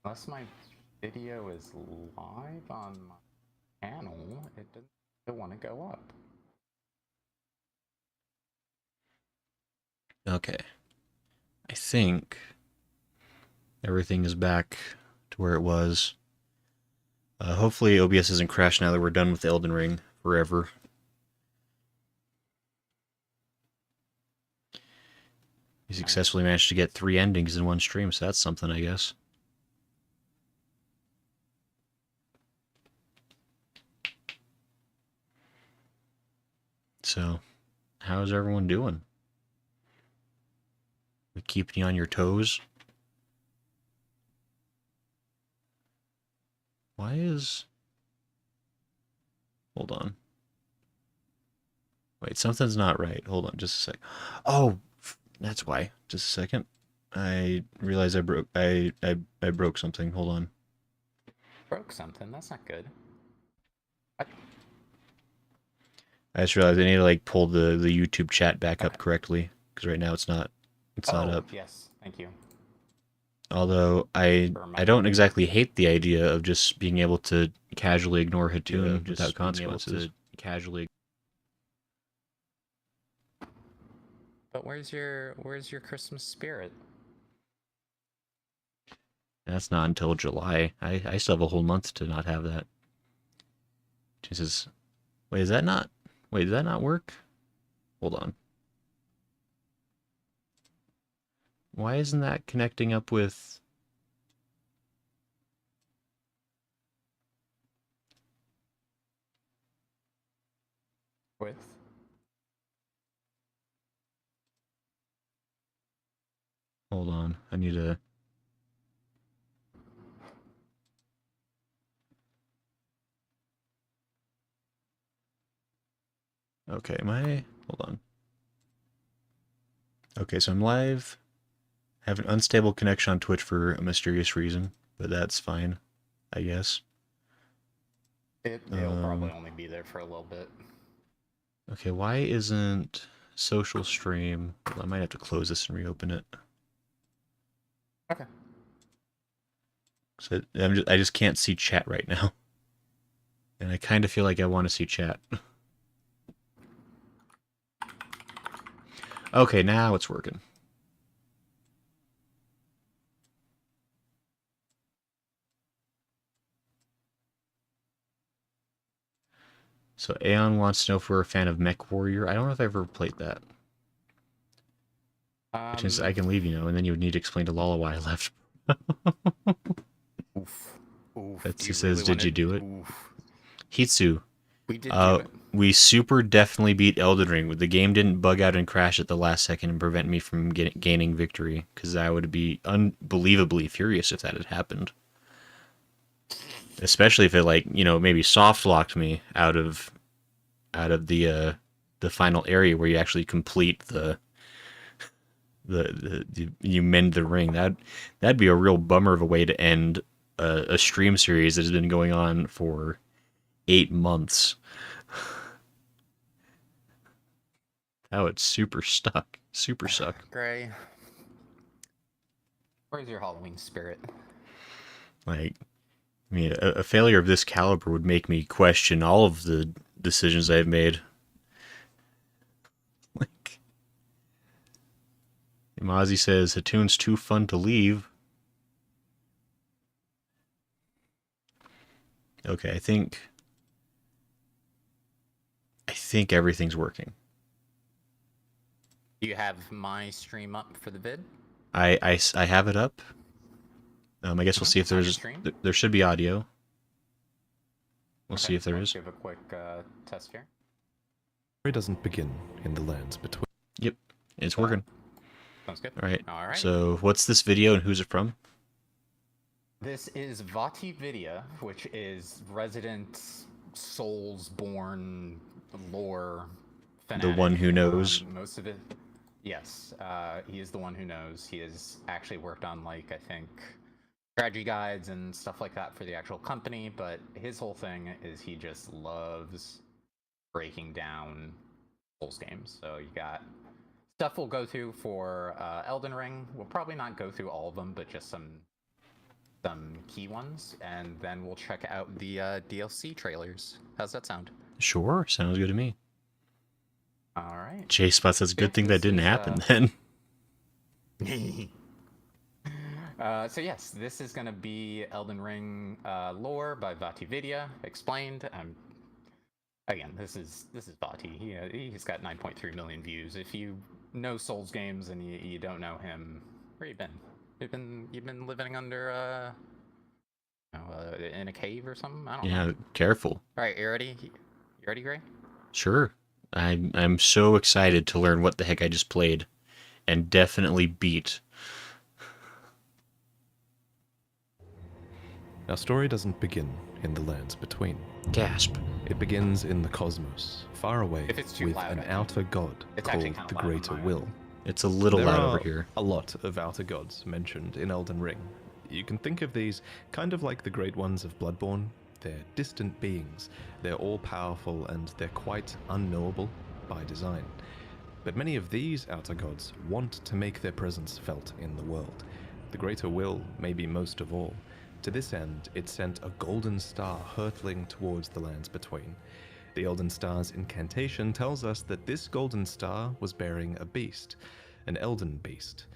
Unless my video is live on my channel, it doesn't want to go up. Okay. I think everything is back to where it was. Hopefully OBS doesn't crash now that we're done with Elden Ring forever. You successfully managed to get 3 endings in one stream, so that's something, I guess. So, how's everyone doing? We keeping you on your toes? Why is... Hold on. Wait, something's not right. Hold on, just a sec. Oh, that's why. Just a second. I realized I broke something. Hold on. Broke something? That's not good. What? I just realized I need to like pull the YouTube chat back Okay. up correctly because right now it's not up. Yes, thank you. Although I don't exactly hate the idea of just being able to casually ignore Hatun without consequences. But where's your Christmas spirit? That's not until July. I still have a whole month to not have that. Jesus. Wait, is that not... Wait, did that not work? Hold on. Why isn't that connecting up with... With? Hold on. I need to... Okay, hold on. Okay, so I'm live. I have an unstable connection on Twitch for a mysterious reason, but that's fine, I guess. It'll probably only be there for a little bit. Okay, why isn't social stream... Well, I might have to close this and reopen it. Okay. So I just can't see chat right now. And I kind of feel like I want to see chat. Okay, now it's working. So Aeon wants to know if we're a fan of Mech Warrior. I don't know if I've ever played that. Which is, I can leave, and then you would need to explain to Lala why I left. Oof. Oof. Betsy says, did you do it? Oof. Hitsu. We did do it. We super definitely beat Elden Ring. The game didn't bug out and crash at the last second and prevent me from gaining victory, because I would be unbelievably furious if that had happened. Especially if it, like, maybe soft locked me out of the final area where you actually complete the you mend the ring. That'd be a real bummer of a way to end a stream series that has been going on for 8 months. That would super suck. Gray, where's your Halloween spirit? Like, I mean, a failure of this caliber would make me question all of the decisions I've made. Like, Mozzie says, Hatun's too fun to leave. Okay, I think everything's working. Do you have my stream up for the vid? I have it up. I guess we'll see if there should be audio. We'll see if there is. Give a quick test here. It doesn't begin in the lands between. Yep, it's working. Sounds good. All right. So what's this video and who's it from? This is Vati Vidya, which is resident Soulsborne lore fanatic. The one who knows. Most of it. Yes, he is the one who knows. He has actually worked on, like, I think, strategy guides and stuff like that for the actual company, but his whole thing is he just loves breaking down Souls games. So you got stuff we'll go through for Elden Ring. We'll probably not go through all of them, but just some some key ones, and then we'll check out the DLC trailers. How's that sound? Sure, sounds good to me. All right. J-Spot says, good thing that This didn't is, happen then. So yes, this is going to be Elden Ring lore by Vatividia explained. Again, this is Vati. He's got 9.3 million views. If you know Souls games and you don't know him, where you been? You've been living under in a cave or something? I don't know. Yeah, careful. All right, you ready? You ready, Gray? Sure. I'm so excited to learn what the heck I just played and definitely beat. Our story doesn't begin in the lands between. Gasp. It begins in the cosmos, far away, If it's too with loud, an I think outer god it's actually called kinda the loud on Greater my end. Will. It's a little There loud are over here. a lot of outer gods mentioned in Elden Ring. You can think of these kind of like the great ones of Bloodborne. They're distant beings. They're all-powerful and they're quite unknowable by design. But many of these outer gods want to make their presence felt in the world. The Greater Will, maybe most of all. To this end, it sent a golden star hurtling towards the lands between. The Elden Star's incantation tells us that this golden star was bearing a beast, an Elden beast.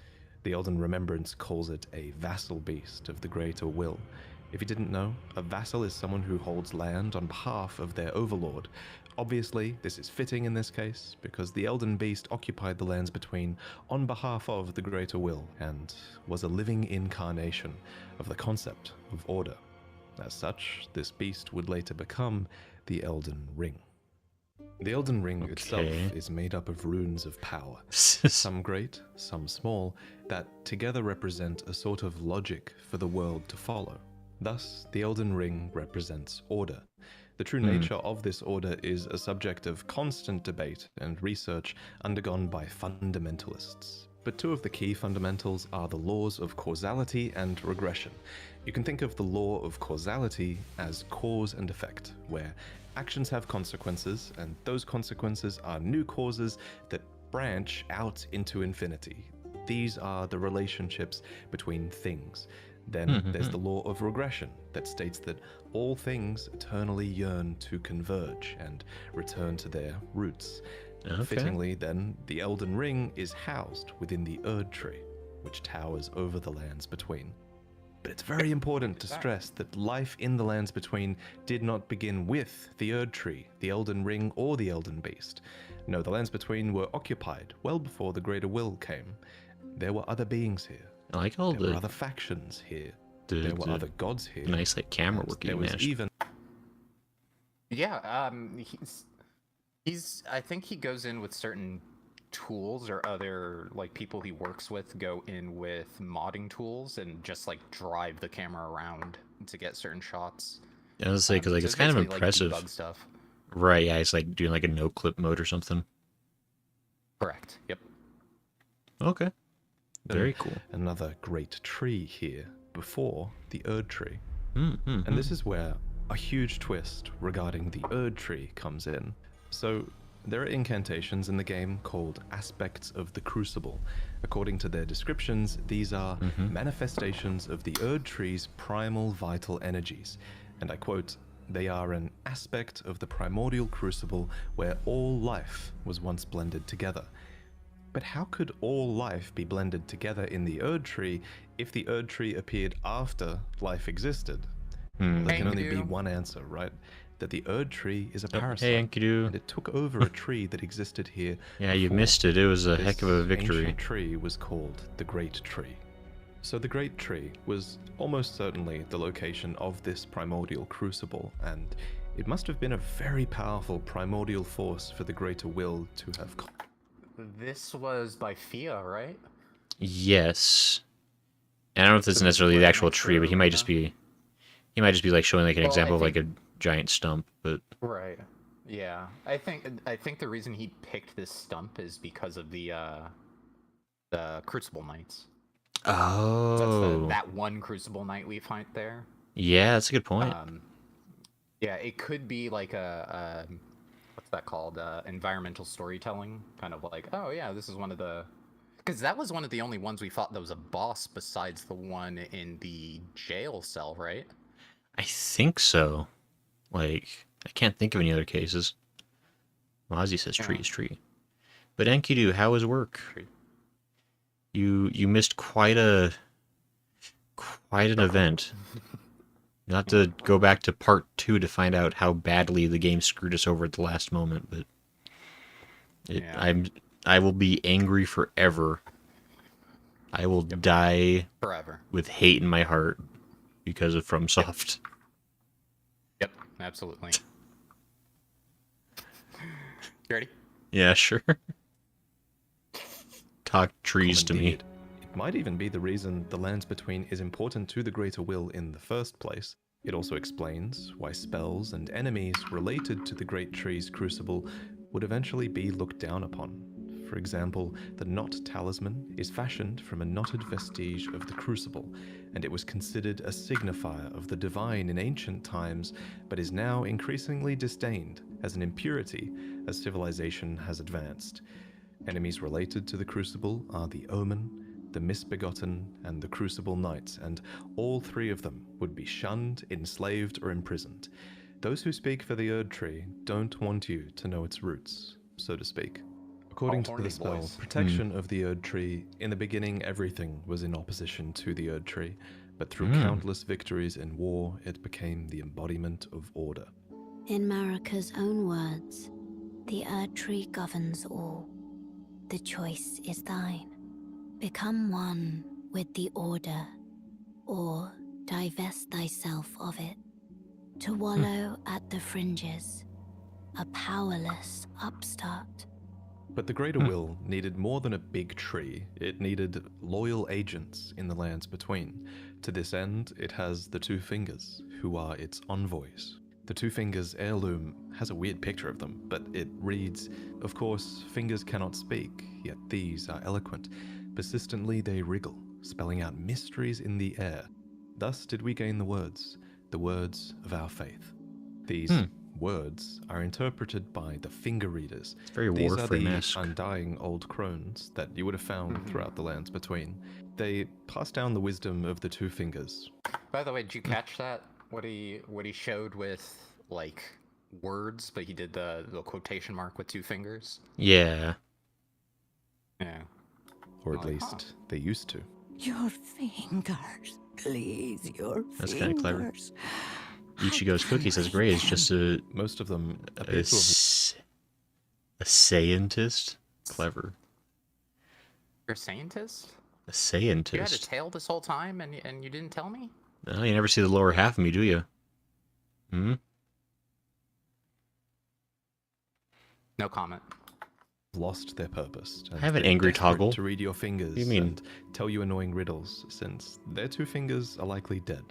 The Elden Remembrance calls it a vassal beast of the Greater Will. If you didn't know, a vassal is someone who holds land on behalf of their overlord. Obviously, this is fitting in this case, because the Elden Beast occupied the lands between on behalf of the Greater Will, and was a living incarnation of the concept of order. As such, this beast would later become the Elden Ring. The Elden Ring itself is made up of runes of power, some great, some small, that together represent a sort of logic for the world to follow. Thus, the Elden Ring represents order. The true nature of this order is a subject of constant debate and research undergone by fundamentalists. But two of the key fundamentals are the laws of causality and regression. You can think of the law of causality as cause and effect, where actions have consequences, and those consequences are new causes that branch out into infinity. These are the relationships between things. Then there's the law of regression that states that all things eternally yearn to converge and return to their roots. Fittingly, then, the Elden Ring is housed within the Erd Tree, which towers over the lands between. But it's very important to stress that life in the lands between did not begin with the Erd Tree, the Elden Ring, or the Elden Beast. No, the lands between were occupied well before the Greater Will came. There were other beings here. I like all There were the other factions here. There were other gods here. nice like camera And work there you was managed. even Yeah, he's I think he goes in with certain tools, or other like people he works with go in with modding tools and just like drive the camera around to get certain shots. I was say because like So it's kind of basically, impressive, like, debug stuff. right? Yeah, it's like doing like a no clip mode or something. Correct. Yep. Okay, very cool. another great tree here before the Erd Tree. And And this is where a huge twist regarding the Erd Tree comes in. So, there are incantations in the game called Aspects of the Crucible. According to their descriptions, these are manifestations of the Erd Tree's primal vital energies. And I quote, "They are an aspect of the primordial crucible where all life was once blended together." But how could all life be blended together in the Erd Tree if the Erd Tree appeared after life existed? There can only be Enkidu. one answer, right? That the Erd Tree is a Hey, parasite, Enkidu. and it took over a tree that existed here. Yeah, you before. missed it. It was a heck of a This victory. ancient tree was called the Great Tree. So the Great Tree was almost certainly the location of this primordial crucible, and it must have been a very powerful primordial force for the Greater Will to have. This was by Fia, right? Yes. And I don't know if this is So this is necessarily where the it actual makes tree, the but he might just arena? be. He might just be like showing like an Well, I example of like a think- giant stump, but Right. Yeah. I think the reason he picked this stump is because of the Crucible Knights. That's oh, that one Crucible Knight we find there. yeah, that's a good point. Yeah, it could be like a what's that called? Environmental storytelling, kind of like, oh yeah, this is one of the. Because that was one of the only ones we fought that was a boss besides the one in the jail cell, right? I think so. Like, I can't think of any other cases. Mozzie says tree is tree. But Enkidu, how was work? You missed quite an event. Not to go back to part 2 to find out how badly the game screwed us over at the last moment, but I will be angry forever. I will die forever with hate in my heart because of FromSoft. Yep, absolutely. You ready? Yeah, sure. Talk trees to me. It might even be the reason the Lands Between is important to the Greater Will in the first place. It also explains why spells and enemies related to the Great Tree's crucible would eventually be looked down upon. For example, the Knot Talisman is fashioned from a knotted vestige of the crucible, and it was considered a signifier of the divine in ancient times, but is now increasingly disdained as an impurity as civilization has advanced. Enemies related to the Crucible are the Omen, the Misbegotten, and the Crucible Knights, and all 3 of them would be shunned, enslaved, or imprisoned. Those who speak for the Erd Tree don't want you to know its roots, so to speak. According to the spell, Protection of the Erd Tree, in the beginning everything was in opposition to the Erd Tree, but through countless victories in war, it became the embodiment of order. In Marika's own words, the Erd Tree governs all. The choice is thine. Become one with the order, or divest thyself of it. To wallow at the fringes, a powerless upstart. But the Greater Will needed more than a big tree. It needed loyal agents in the Lands Between. To this end, it has the 2 Fingers, who are its envoys. The 2 Fingers heirloom has a weird picture of them, but it reads, "Of course, fingers cannot speak, yet these are eloquent. Persistently they wriggle, spelling out mysteries in the air. Thus did we gain the words of our faith." These words are interpreted by the finger readers. It's very These are the Warframe-esque. undying old crones that you would have found throughout the Lands Between. They pass down the wisdom of the 2 Fingers. By the way, did you catch that? What he showed with like words, but he did the quotation mark with 2 fingers. Yeah. Yeah. Or at least they used to. Your fingers, please, your That's fingers. kind of clever. Ichigo's cookie says Gray is just a Most of them appear to have... a scientist. Clever. You're a scientist? A You had a scientist. tail this whole time and you didn't tell me? Oh, you never see the lower half of me, do you? No comment. lost their purpose. I have an they're angry desperate toggle. to read your fingers You mean- and tell you annoying riddles, since their 2 fingers are likely dead.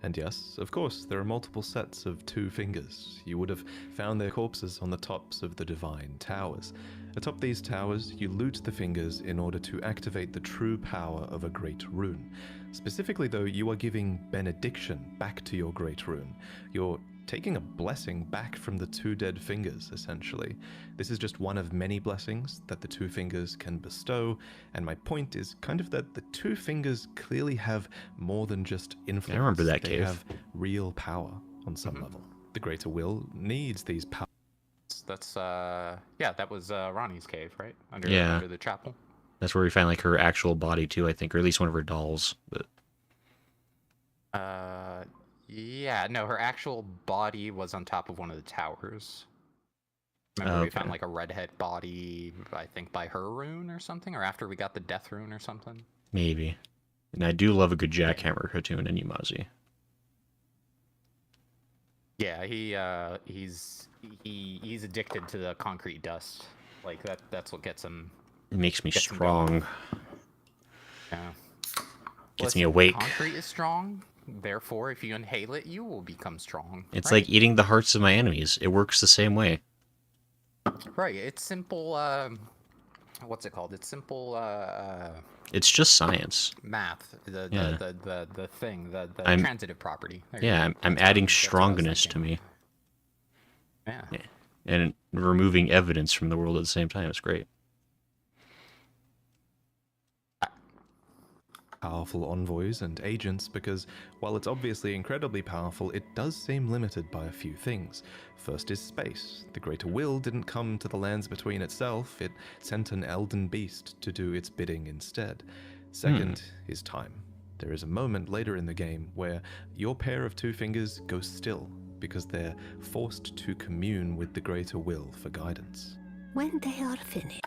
And yes, of course, there are multiple sets of 2 fingers. You would have found their corpses on the tops of the divine towers. Atop these towers, you loot the fingers in order to activate the true power of a great rune. Specifically though, you are giving benediction back to your great rune. You're taking a blessing back from the 2 dead fingers, essentially. This is just one of many blessings that the 2 fingers can bestow, and my point is kind of that the 2 fingers clearly have more than just influence. I remember that they cave. have real power on some level. The greater will needs these powers. That's yeah, that was Ronnie's cave, right? Under the chapel. That's where we find like her actual body too, I think, or at least one of her dolls. But Yeah, no, her actual body was on top of one of the towers. Remember we found like a redhead body, I think by her rune or something, or after we got the death rune or something. maybe. And I do love a good jackhammer cartoon in Yumazi. Yeah, he's addicted to the concrete dust. Like that's what gets him. It makes me Gets him strong. Yeah. Gets me awake. Concrete is strong. Therefore, if you inhale it, you will become strong. It's right? like eating the hearts of my enemies. It works the same way. Right. It's simple. What's it called? It's simple. It's just science. Math. The thing. The transitive property. There you Yeah, go. I'm That's adding what I was strongness to thinking. me. Yeah. And removing evidence from the world at the same time. It's great. powerful envoys and agents because, while it's obviously incredibly powerful, it does seem limited by a few things. First is space. The Greater Will didn't come to the lands between itself, it sent an elden beast to do its bidding instead. Second is time. There is a moment later in the game where your pair of two fingers go still because they're forced to commune with the Greater Will for guidance. When they are finished.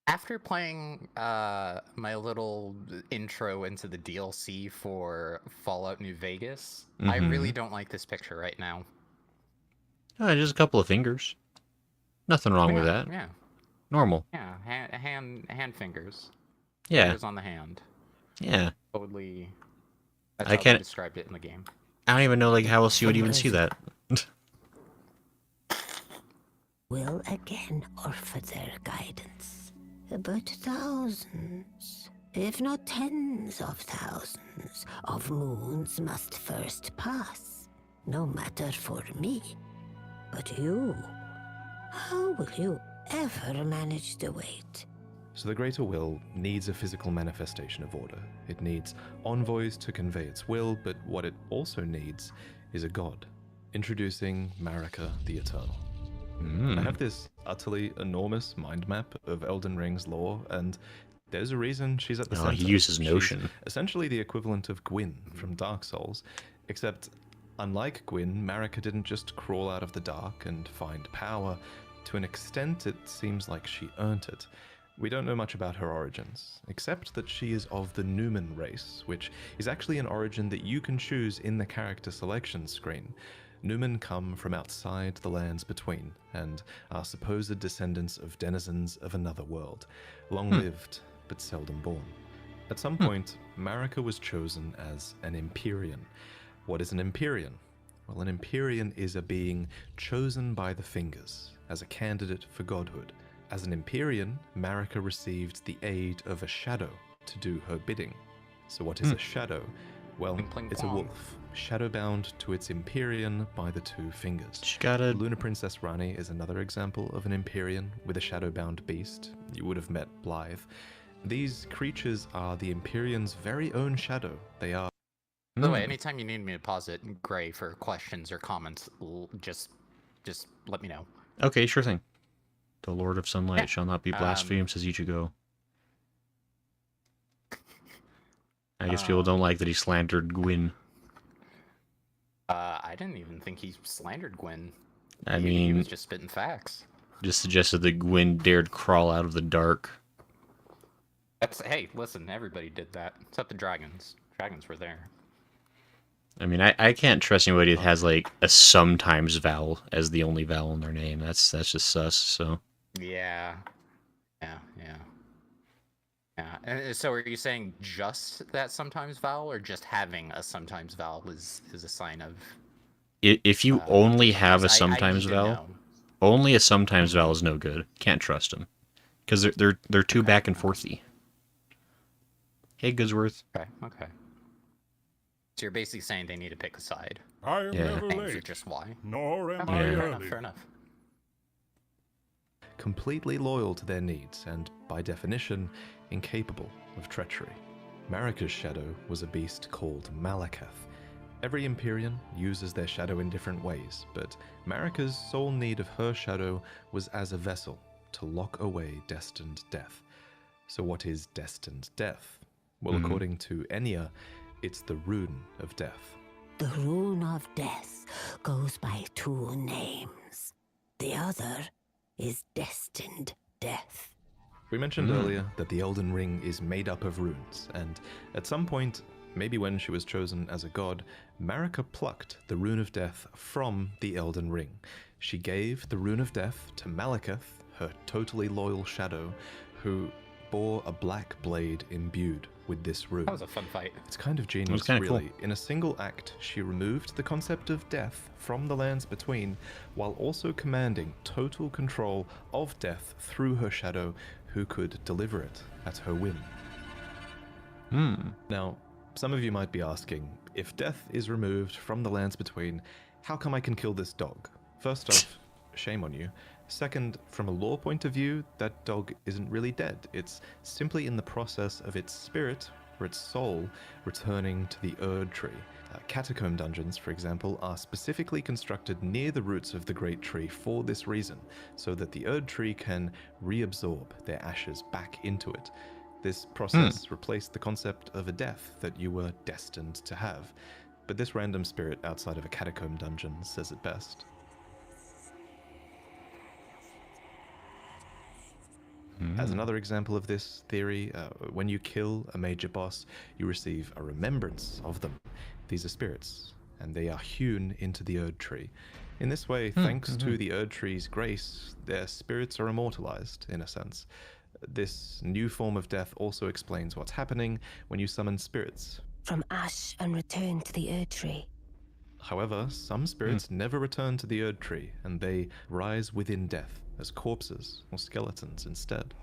After playing my little intro into the DLC for Fallout New Vegas, I really don't like this picture right now. Just a couple of fingers. Nothing wrong with Yeah, that. Yeah, Normal. yeah, hand fingers. Yeah. Fingers on the hand. Yeah. Totally. That's I how can't- they described it in the game. I don't even know like how else you would even see that. Will again offer their guidance. But thousands, if not tens of thousands, of moons must first pass. No matter for me. But you, how will you ever manage the wait? So the Greater Will needs a physical manifestation of order. It needs envoys to convey its will, but what it also needs is a god. Introducing Marika the Eternal. I have this utterly enormous mind map of Elden Ring's lore, and there's a reason she's at the center. He uses She's Notion. essentially the equivalent of Gwyn from Dark Souls, except unlike Gwyn, Marika didn't just crawl out of the dark and find power. To an extent, it seems like she earned it. We don't know much about her origins, except that she is of the Numen race, which is actually an origin that you can choose in the character selection screen. Numen come from outside the lands between, and are supposed descendants of denizens of another world, long-lived but seldom born. At some point, Marika was chosen as an Empyrean. What is an Empyrean? Well, an Empyrean is a being chosen by the Fingers as a candidate for godhood. As an Empyrean, Marika received the aid of a shadow to do her bidding. So what is a shadow? Well, Pling, pling, it's a plong. wolf, shadowbound to its Empyrean by the two fingers. She got a Luna Princess Rani is another example of an Empyrean with a shadowbound beast. You would have met Blythe. These creatures are the Empyrean's very own shadow. They are By the way, anytime you need me to pause it gray for questions or comments, just let me know. Okay, sure thing. The Lord of Sunlight Yeah. shall not be blasphemed, says Ichigo. I guess people don't like that he slandered Gwyn. I didn't even think he slandered Gwyn. I He mean, was just spitting facts. just suggested that Gwyn dared crawl out of the dark. Hey, listen, everybody did that except the dragons. Dragons were there. I mean, I can't trust anybody that has like a sometimes vowel as the only vowel in their name. That's just sus. So Yeah. And so, are you saying just that sometimes vowel, or just having a sometimes vowel is a sign of? if you only have a because I sometimes need to vowel, know. only a sometimes vowel is no good. Can't trust them because they're too back and forthy. Hey, Goodsworth. Okay. So you're basically saying they need to pick a side. I am Yeah. never And for late, just why? nor am Okay, I Yeah. early. fair enough. completely loyal to their needs and, by definition, incapable of treachery. Marika's shadow was a beast called Malakath. Every Empyrean uses their shadow in different ways, but Marika's sole need of her shadow was as a vessel to lock away destined death. So what is destined death? Well, according to Enya, it's the rune of death. The rune of death goes by two names. The other is destined death. We mentioned earlier that the Elden Ring is made up of runes, and at some point, maybe when she was chosen as a god, Marika plucked the rune of death from the Elden Ring. She gave the rune of death to Malakath, her totally loyal shadow, who bore a black blade imbued with this rune. That was a fun fight. It's kind of genius, kinda cool. really. In a single act, she removed the concept of death from the lands between, while also commanding total control of death through her shadow, who could deliver it at her whim. Now, some of you might be asking, if death is removed from the lands between, how come I can kill this dog? First off, shame on you. Second, from a lore point of view, that dog isn't really dead. It's simply in the process of its spirit, or its soul, returning to the Erd Tree. Catacomb dungeons, for example, are specifically constructed near the roots of the Great Tree for this reason, so that the Erd Tree can reabsorb their ashes back into it. This process replaced the concept of a death that you were destined to have. But this random spirit outside of a catacomb dungeon says it best. As another example of this theory, when you kill a major boss, you receive a remembrance of them. These are spirits, and they are hewn into the Erd Tree. In this way, thanks to the Erd Tree's grace, their spirits are immortalized, in a sense. This new form of death also explains what's happening when you summon spirits. From ash and return to the Erd Tree. However, some spirits never return to the Erd Tree, and they rise within death as corpses or skeletons instead.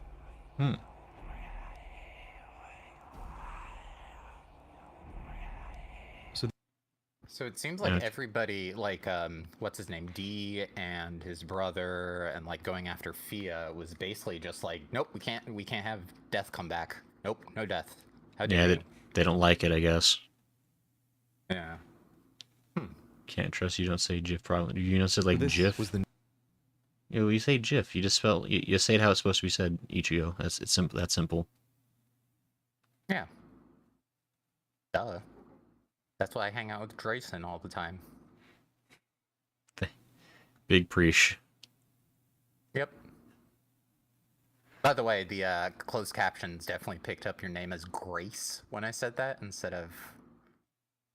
So it seems like everybody, like, what's his name, D and his brother, and like going after Fia was basically just like, nope, we can't have death come back. Nope, no death. How dare you? They don't like it, I guess. Yeah. Can't trust you. Don't say GIF. Probably you don't say like This GIF. was the You say GIF. You just spell. You say it how it's supposed to be said. Ichigo. It's simple. That's simple. Yeah. Duh. That's why I hang out with Drayson all the time. Big preach. Yep. By the way, the closed captions definitely picked up your name as Grace when I said that instead of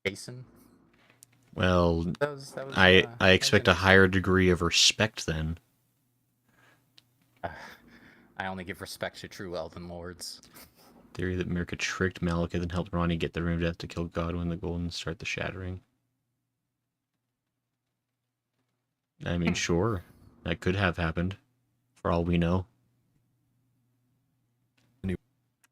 Jason. Well, That was, I expect a interesting. higher degree of respect then. I only give respect to true Elven Lords. Theory that Mirka tricked Malika then helped Ronnie get the Room of Death to kill Godwin the Golden and start the Shattering. I mean, sure. That could have happened. For all we know.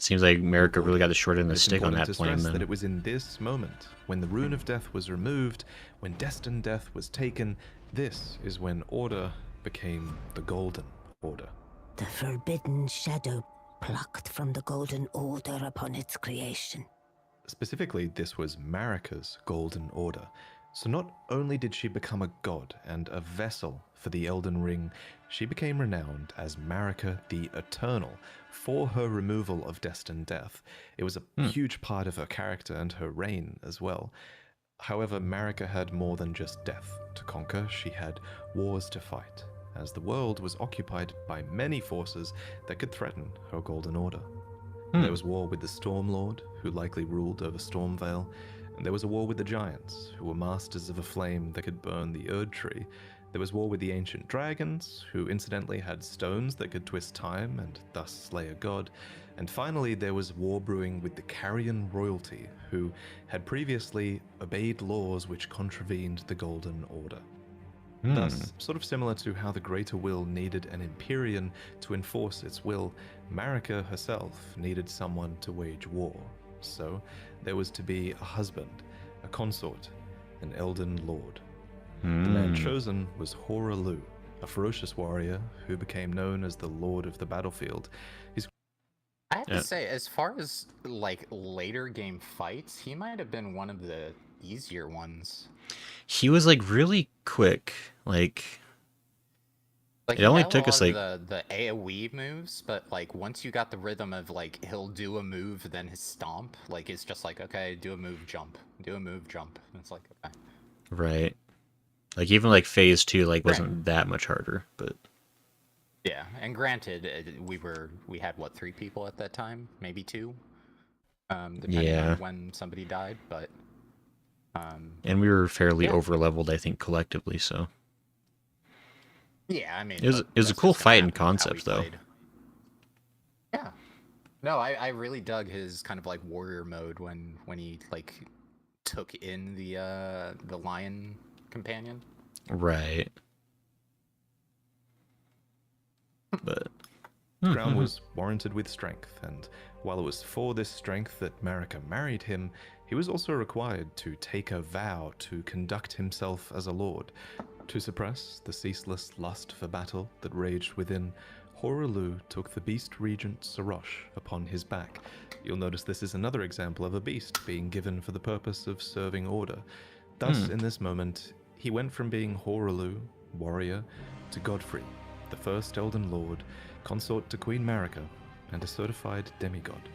Seems like Mirka really got the short end of the It's stick on important that to plan stress then. that it was in this moment, when the Rune of Death was removed, when Destined Death was taken, this is when Order became the Golden Order. The forbidden shadow plucked from the Golden Order upon its creation. Specifically, this was Marika's Golden Order. So not only did she become a god and a vessel for the Elden Ring, she became renowned as Marika the Eternal for her removal of Destined Death. It was a huge part of her character and her reign as well. However, Marika had more than just death to conquer. She had wars to fight, as the world was occupied by many forces that could threaten her Golden Order. There was war with the Stormlord, who likely ruled over Stormvale, and there was a war with the Giants, who were masters of a flame that could burn the Erd Tree. There was war with the Ancient Dragons, who incidentally had stones that could twist time and thus slay a god. And finally, there was war brewing with the Carrion Royalty, who had previously obeyed laws which contravened the Golden Order. Thus, sort of similar to how the Greater Will needed an Empyrean to enforce its will, Marika herself needed someone to wage war. So, there was to be a husband, a consort, an Elden Lord. The man chosen was Horalu, a ferocious warrior who became known as the Lord of the Battlefield. I have to say, as far as like later game fights, he might have been one of the easier ones. He was like really quick. Like Like it only he had a took lot us of like the AoE moves, but like once you got the rhythm of like he'll do a move, then his stomp, like it's just like okay, do a move, jump, do a move, jump. And it's like okay. right. Like even like phase 2 like wasn't that much harder, but Yeah, and granted, we had what 3 people at that time, maybe 2, depending on when somebody died, but and we were fairly over leveled, I think, collectively. So yeah, I mean, it was a that's cool just gonna fight and happen with how we concept though. played. Yeah, no, I really dug his kind of like warrior mode when he like took in the lion companion. Right. But Crown was warranted with strength, and while it was for this strength that Marika married him, He was also required to take a vow to conduct himself as a lord. To suppress the ceaseless lust for battle that raged within, Horulu took the beast regent Sarosh upon his back. You'll notice this is another example of a beast being given for the purpose of serving order. Thus, in this moment, he went from being Horulu, warrior, to Godfrey, the first Elden Lord, consort to Queen Marika, and a certified demigod.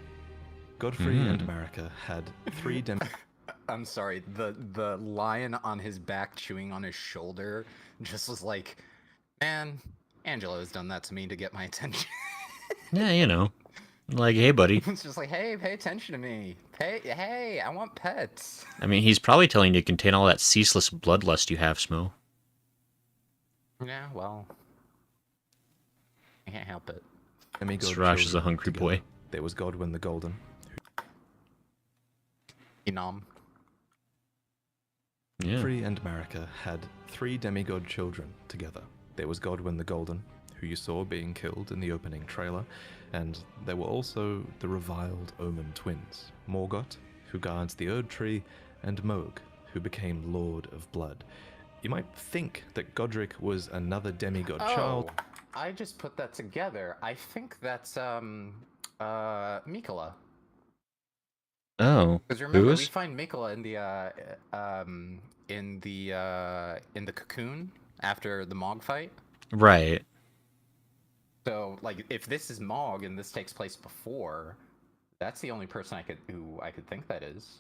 Godfrey and Marika had 3 I'm sorry, the lion on his back chewing on his shoulder just was like, man, Angela's done that to me to get my attention. Yeah, you know. Like, hey, buddy. It's just like, hey, pay attention to me. Hey, I want pets. I mean, he's probably telling you to contain all that ceaseless bloodlust you have, Smo. Yeah, well, I can't help it. demigod Sirash is a children hungry together. boy. There was Godwyn the Golden. Enam. Yeah. Godfrey and Marika had 3 demigod children together. There was Godwyn the Golden, who you saw being killed in the opening trailer, and there were also the reviled Omen twins, Morgoth, who guards the Erd Tree, and Mohg, who became Lord of Blood. You might think that Godric was another demigod child. I just put that together. I think that's Mikola. Oh. Because remember, Who we is? find Mikola in the cocoon after the Mog fight. Right. So, like, if this is Mog and this takes place before, that's the only person who I could think that is.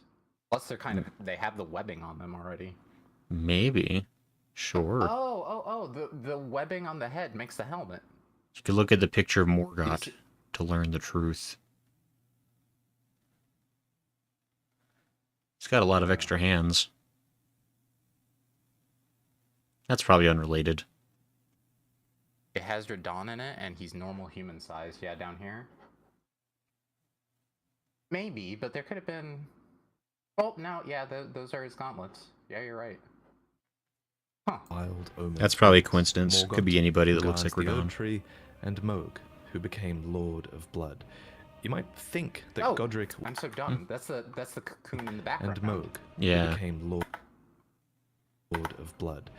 Plus, they have the webbing on them already. Maybe. Sure. The webbing on the head makes the helmet. You could look at the picture of Morgoth to learn the truth. He's got a lot of extra hands. That's probably unrelated. It has Radon in it, and he's normal human size. Yeah, down here. Maybe, but there could have been... Oh, no, yeah, those are his gauntlets. Yeah, you're right. Huh. Wild Omen That's probably a twins, coincidence. Could be Morgoth, anybody who that looks guards like the Erd Radon. Tree, and Mohg, who became Lord of Blood. You might think that Godric I'm so dumb. That's the cocoon in the background. and Mohg, Yeah. who became Lord of Blood.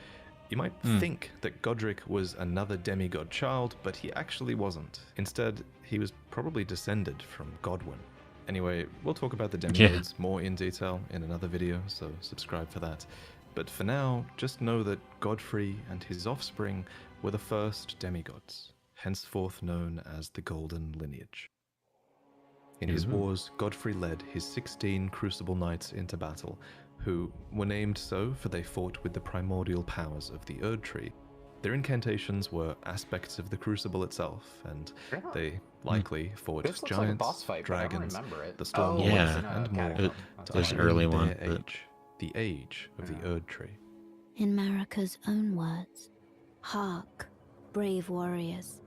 You might think that Godric was another demigod child, but he actually wasn't. Instead, he was probably descended from Godwyn. Anyway, we'll talk about the demigods more in detail in another video, so subscribe for that. But for now, just know that Godfrey and his offspring were the first demigods, henceforth known as the Golden Lineage. In his wars, Godfrey led his 16 Crucible Knights into battle, who were named so for they fought with the primordial powers of the Erd Tree. Their incantations were aspects of the Crucible itself, and they likely fought This looks like a giants, boss fight, but I don't dragons, remember it. the Storm yeah. Lords, it's in a and more. catacomb. It That's was fine. an early Their one, but age, the age of the Erd Tree. In Marika's own words, hark, brave warriors.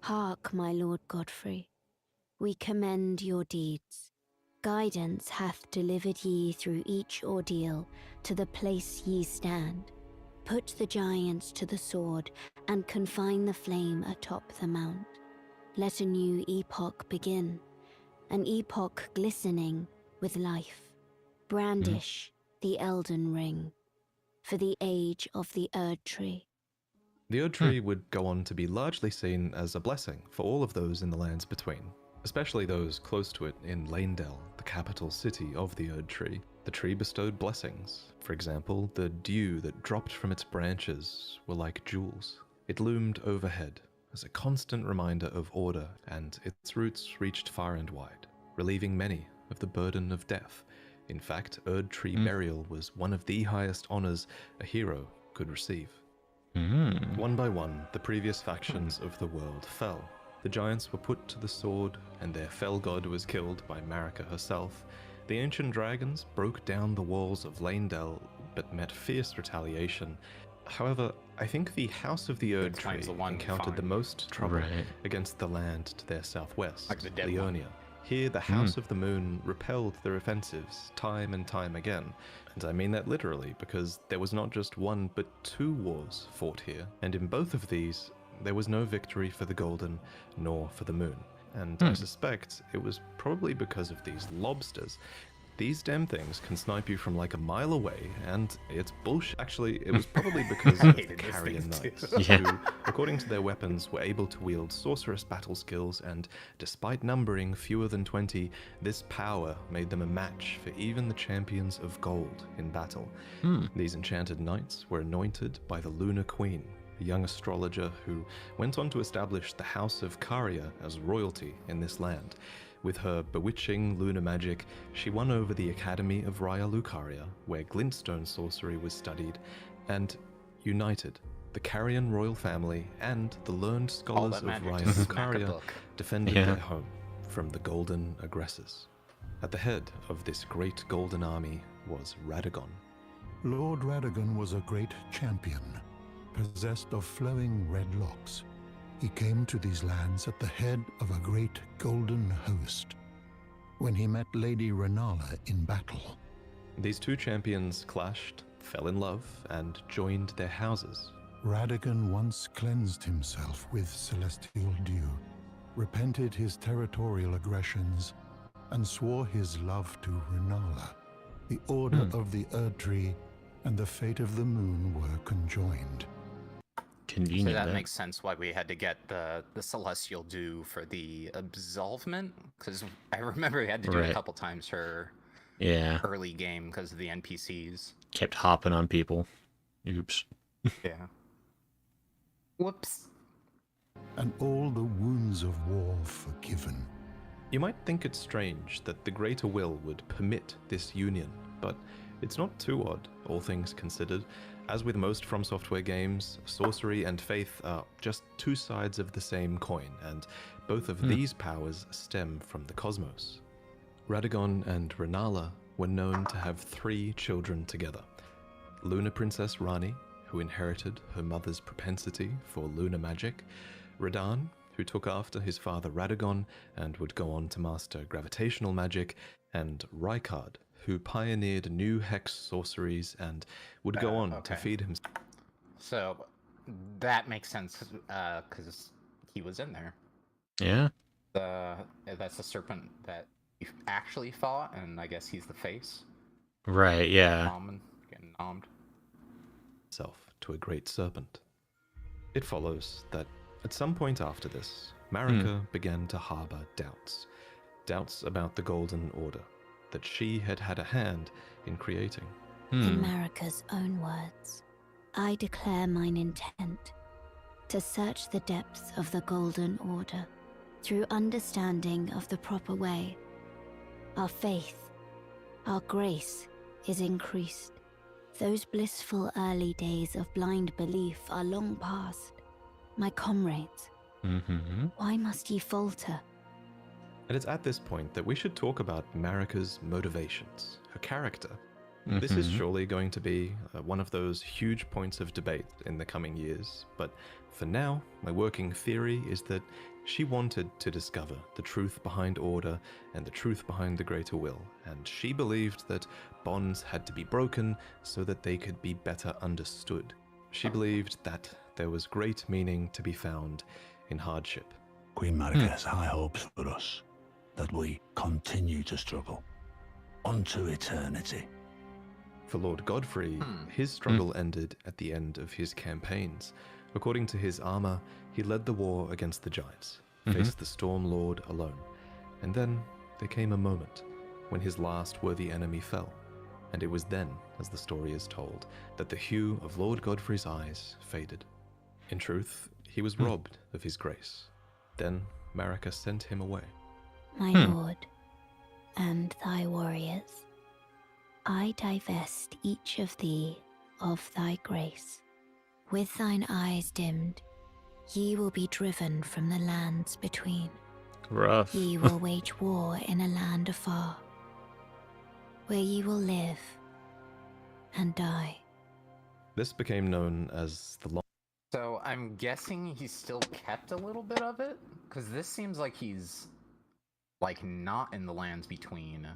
Hark, my lord Godfrey. We commend your deeds. Guidance hath delivered ye through each ordeal to the place ye stand. Put the giants to the sword and confine the flame atop the mount. Let a new epoch begin, an epoch glistening with life. Brandish the Elden Ring for the age of the Erd Tree. The Erd Tree would go on to be largely seen as a blessing for all of those in the lands between, especially those close to it in Lanedell, the capital city of the Erd Tree. The tree bestowed blessings. For example, the dew that dropped from its branches were like jewels. It loomed overhead as a constant reminder of order, and its roots reached far and wide, relieving many of the burden of death. In fact, Erd Tree burial was one of the highest honors a hero could receive. One by one, the previous factions of the world fell. The giants were put to the sword, and their fell god was killed by Marika herself. The ancient dragons broke down the walls of Lanedell, but met fierce retaliation. However, I think the House of the Erd Tree Explains the one encountered the fine. most trouble Right. against the land to their southwest, Like the dead one. Leonia. Here, the House of the Moon repelled their offensives time and time again. And I mean that literally, because there was not just one, but 2 wars fought here. And in both of these, there was no victory for the Golden, nor for the Moon. And I suspect it was probably because of these lobsters. these damn things can snipe you from like a mile away, and it's bullshit. Actually, it was probably because I of hated these Carrion things too. Knights, Yeah. who, according to their weapons, were able to wield sorcerous battle skills, and despite numbering fewer than 20, this power made them a match for even the champions of gold in battle. These enchanted knights were anointed by the Lunar Queen, a young astrologer who went on to establish the House of Caria as royalty in this land. With her bewitching lunar magic, she won over the Academy of Raya Lucaria, where glintstone sorcery was studied, and united the Carian royal family and the learned All scholars that of magic Raya to smack a Lucaria book. defended Yeah. their home from the golden aggressors. At the head of this great golden army was Radagon. Lord Radagon was a great champion, possessed of flowing red locks. He came to these lands at the head of a great golden host. When he met Lady Renala in battle, These two champions clashed, fell in love, and joined their houses. Radagon once cleansed himself with celestial dew, repented his territorial aggressions, and swore his love to Renala. The order of the Erdtree and the fate of the moon were conjoined. So Convenient. that makes sense why we had to get the celestial dew for the absolvement, because I remember we had to do it Right. a couple times for Yeah. early game because of the NPCs. Kept hopping on people. Oops. Yeah. Whoops. And all the wounds of war forgiven. You might think it strange that the Greater Will would permit this union, but it's not too odd, all things considered. As with most From Software games, sorcery and faith are just two sides of the same coin, and both of these powers stem from the cosmos. Radagon and Renala were known to have 3 children together. Lunar Princess Rani, who inherited her mother's propensity for lunar magic, Radan, who took after his father Radagon and would go on to master gravitational magic, and Rykard, who pioneered new hex sorceries and would go on to okay. feed himself. So that makes sense because he was in there. Yeah. That's the serpent that you actually fought, and I guess he's the face. Right. Yeah. Getting nommed. To a great serpent. It follows that at some point after this, Marika began to harbor doubts. Doubts about the Golden Order that she had had a hand in creating. In Marika's own words, I declare mine intent to search the depths of the Golden Order through understanding of the proper way. Our faith, our grace is increased. Those blissful early days of blind belief are long past. My comrades, why must ye falter? And it's at this point that we should talk about Marika's motivations, her character. This is surely going to be one of those huge points of debate in the coming years, but for now, my working theory is that she wanted to discover the truth behind order and the truth behind the greater will, and she believed that bonds had to be broken so that they could be better understood. She believed that there was great meaning to be found in hardship. Queen Marika has high hopes for us, that we continue to struggle unto eternity. For Lord Godfrey, his struggle ended at the end of his campaigns. According to his armor, he led the war against the giants, faced the Storm Lord alone. And then there came a moment when his last worthy enemy fell. And it was then, as the story is told, that the hue of Lord Godfrey's eyes faded. In truth, he was robbed of his grace. Then Marika sent him away. My lord, and thy warriors, I divest each of thee of thy grace. With thine eyes dimmed, ye will be driven from the lands between. Rough. Ye will wage war in a land afar, where ye will live and die. This became known as the Long. So I'm guessing he still kept a little bit of it, because this seems like he's like not in the lands between,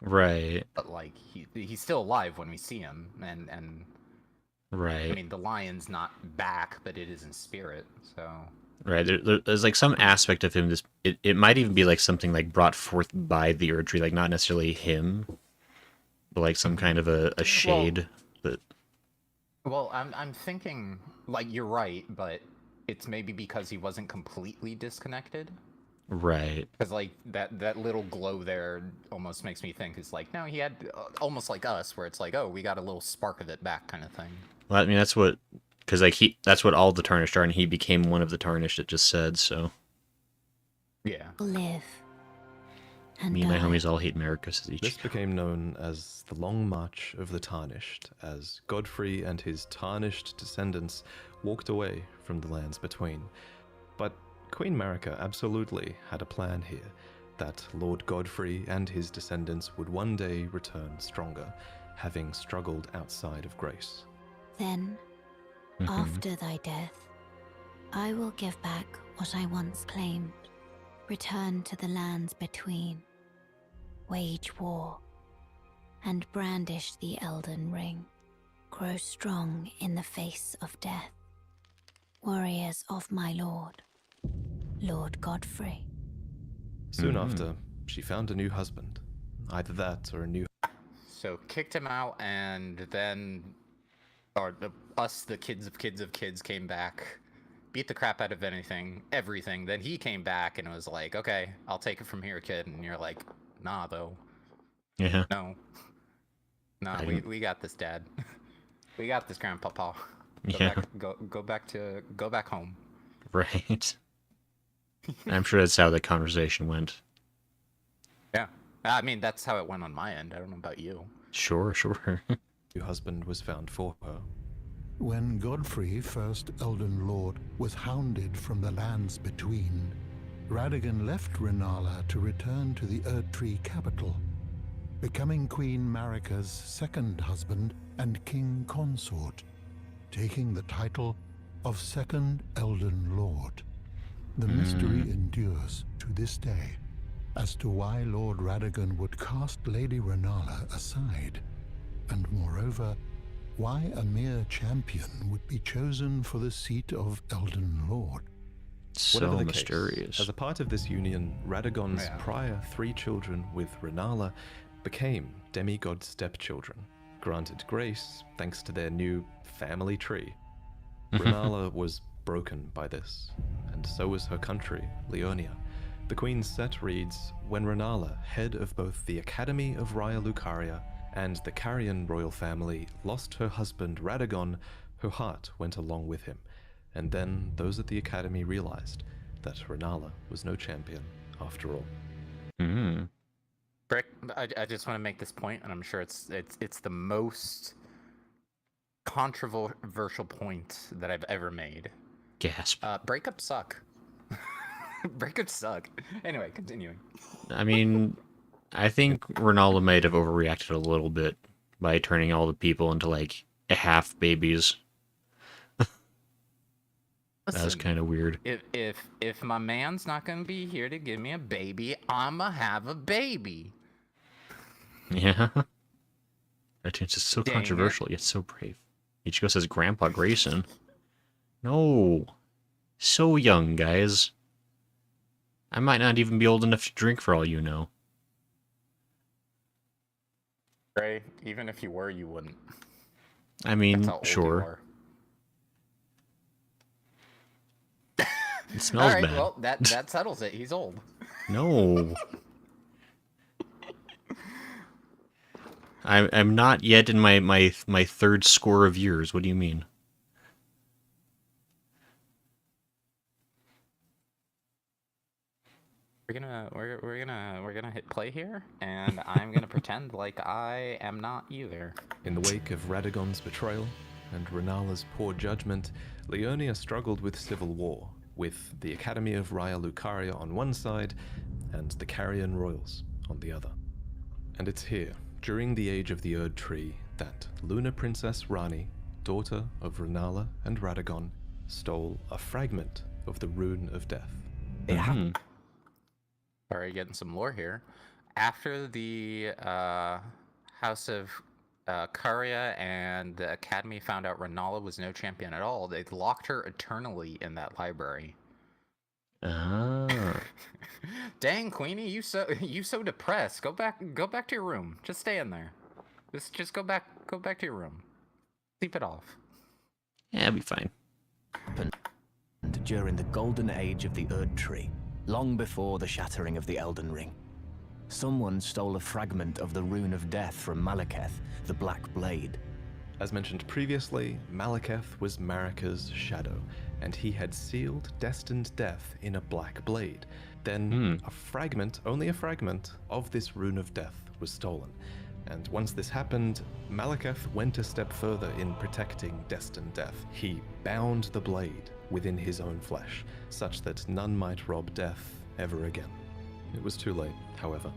Right. but like he's still alive when we see him, and I Right. mean the lion's not back, but it is in spirit. So Right. There's like some aspect of him. It might even be like something like brought forth by the Erd Tree, like not necessarily him, but like some kind of a shade. But Well, I'm thinking like you're right, but it's maybe because he wasn't completely disconnected. right. Because like that little glow there almost makes me think it's like no, he had almost like us, where it's like oh, we got a little spark of it back, kind of thing. Well, I mean that's what, because like that's what all the Tarnished are, and he became one of the Tarnished. It just said so. Yeah. Live and Me and my die. homies all hate America, says each. This became known as the Long March of the Tarnished, as Godfrey and his tarnished descendants walked away from the lands between. But Queen Marika absolutely had a plan here, that Lord Godfrey and his descendants would one day return stronger, having struggled outside of grace. Then, Mhm. after thy death, I will give back what I once claimed. Return to the lands between. Wage war. And brandish the Elden Ring. Grow strong in the face of death. Warriors of my lord, Lord Godfrey. Soon Mhm. after, she found a new husband. Either that or a new So kicked him out, and then, or us, the kids of kids of kids, came back, beat the crap out of everything. Then he came back and was like, "Okay, I'll take it from here, kid." And you're like, "Nah, though, Yeah. no, nah, I we didn't- we got this, Dad. We got this, Grandpapa. Go Yeah. back, go back home." Right. I'm sure that's how the conversation went. Yeah, I mean that's how it went on my end. I don't know about you. Sure, sure. husband was found for her. When Godfrey, first Elden Lord, was hounded from the lands between, Radagon left Renala to return to the Erdtree capital, becoming Queen Marika's second husband and king consort, taking the title of Second Elden Lord. The mystery endures to this day as to why Lord Radagon would cast Lady Renala aside, and moreover, why a mere champion would be chosen for the seat of Elden Lord. So Whatever the mysterious. case, as a part of this union, Radagon's Yeah. prior 3 children with Renala became demigod stepchildren, granted grace thanks to their new family tree. Renala was broken by this, and so was her country, Leonia. The Queen's set reads, when Renala, head of both the Academy of Raya Lucaria and the Carian royal family, lost her husband Radagon, her heart went along with him. And then those at the Academy realized that Renala was no champion after all. Hmm. Brick, I just want to make this point, and I'm sure it's the most controversial point that I've ever made. Gasp. Breakups suck. Breakups suck. Anyway, continuing. I mean, I think Ronaldo might have overreacted a little bit by turning all the people into like half babies. That was Listen, kind of weird. if my man's not gonna be here to give me a baby, I'ma have a baby. Yeah. That is just so Dang it. controversial yet so brave. Ichigo says Grandpa Grayson. No. So young, guys. I might not even be old enough to drink for all you know. Ray, even if you were, you wouldn't. I That's mean, how old you sure. are. It smells All right, bad. well, that settles it. He's old. No. I'm not yet in my third score of years. What do you mean? We're gonna hit play here, and I'm gonna pretend like I am not either. In the wake of Radagon's betrayal and Renala's poor judgment, Leonia struggled with civil war, with the Academy of Raya Lucaria on one side and the Carian royals on the other. And it's here, during the age of the Erd Tree, that Lunar Princess Rani, daughter of Renala and Radagon, stole a fragment of the Rune of Death. Mhm. Alright, getting some lore here. After the House of Caria and the Academy found out Renala was no champion at all, they locked her eternally in that library. Ah. Dang, Queenie, you so depressed. Go back to your room. Just stay in there. Just go back to your room. Sleep it off. Yeah, it'll be fine. During the golden age of the Erd Tree, long before the shattering of the Elden Ring. Someone stole a fragment of the Rune of Death from Malekith, the Black Blade. As mentioned previously, Malekith was Marika's shadow, and he had sealed destined death in a black blade. Then a fragment, only a fragment, of this Rune of Death was stolen. And once this happened, Malekith went a step further in protecting destined death. He bound the blade within his own flesh, such that none might rob death ever again. It was too late, however.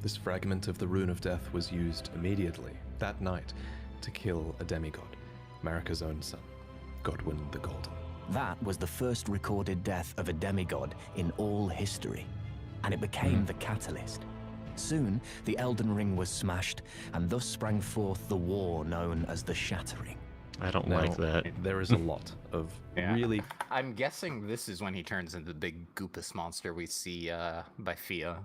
This fragment of the Rune of Death was used immediately, that night, to kill a demigod, Marika's own son, Godwyn the Golden. That was the first recorded death of a demigod in all history, and it became the catalyst. Soon, the Elden Ring was smashed, and thus sprang forth the war known as the Shattering. I don't Now, like that. There is a lot of really... I'm guessing this is when he turns into the big goopus monster we see by Fia.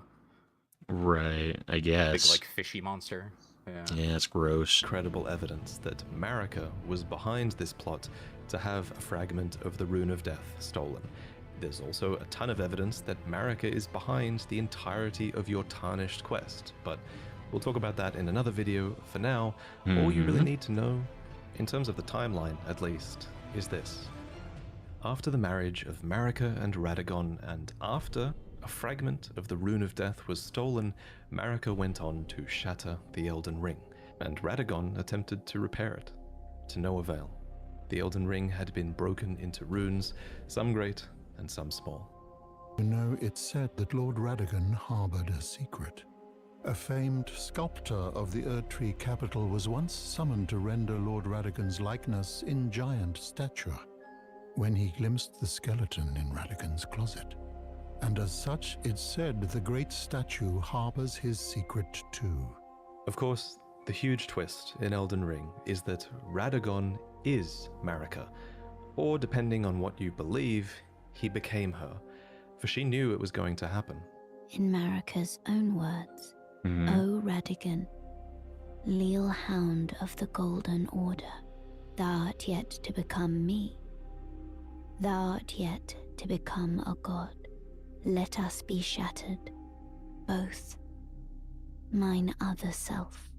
Right, I Big, guess. like, fishy monster. Yeah, it's gross. Incredible evidence that Marika was behind this plot to have a fragment of the Rune of Death stolen. There's also a ton of evidence that Marika is behind the entirety of your Tarnished quest, but we'll talk about that in another video. For now, all you really need to know, in terms of the timeline at least, is this. After the marriage of Marika and Radagon, and after a fragment of the Rune of Death was stolen, Marika went on to shatter the Elden Ring, and Radagon attempted to repair it, to no avail. The Elden Ring had been broken into runes, some great and some small. You know, it's said that Lord Radagon harbored a secret. A famed sculptor of the Erdtree capital was once summoned to render Lord Radagon's likeness in giant stature, when he glimpsed the skeleton in Radagon's closet. And as such, it's said the great statue harbors his secret too. Of course, the huge twist in Elden Ring is that Radagon is Marika, or depending on what you believe, he became her, for she knew it was going to happen. In Marika's own words, O Radigan, leal hound of the Golden Order, thou art yet to become me. Thou art yet to become a god. Let us be shattered, both. Mine other self.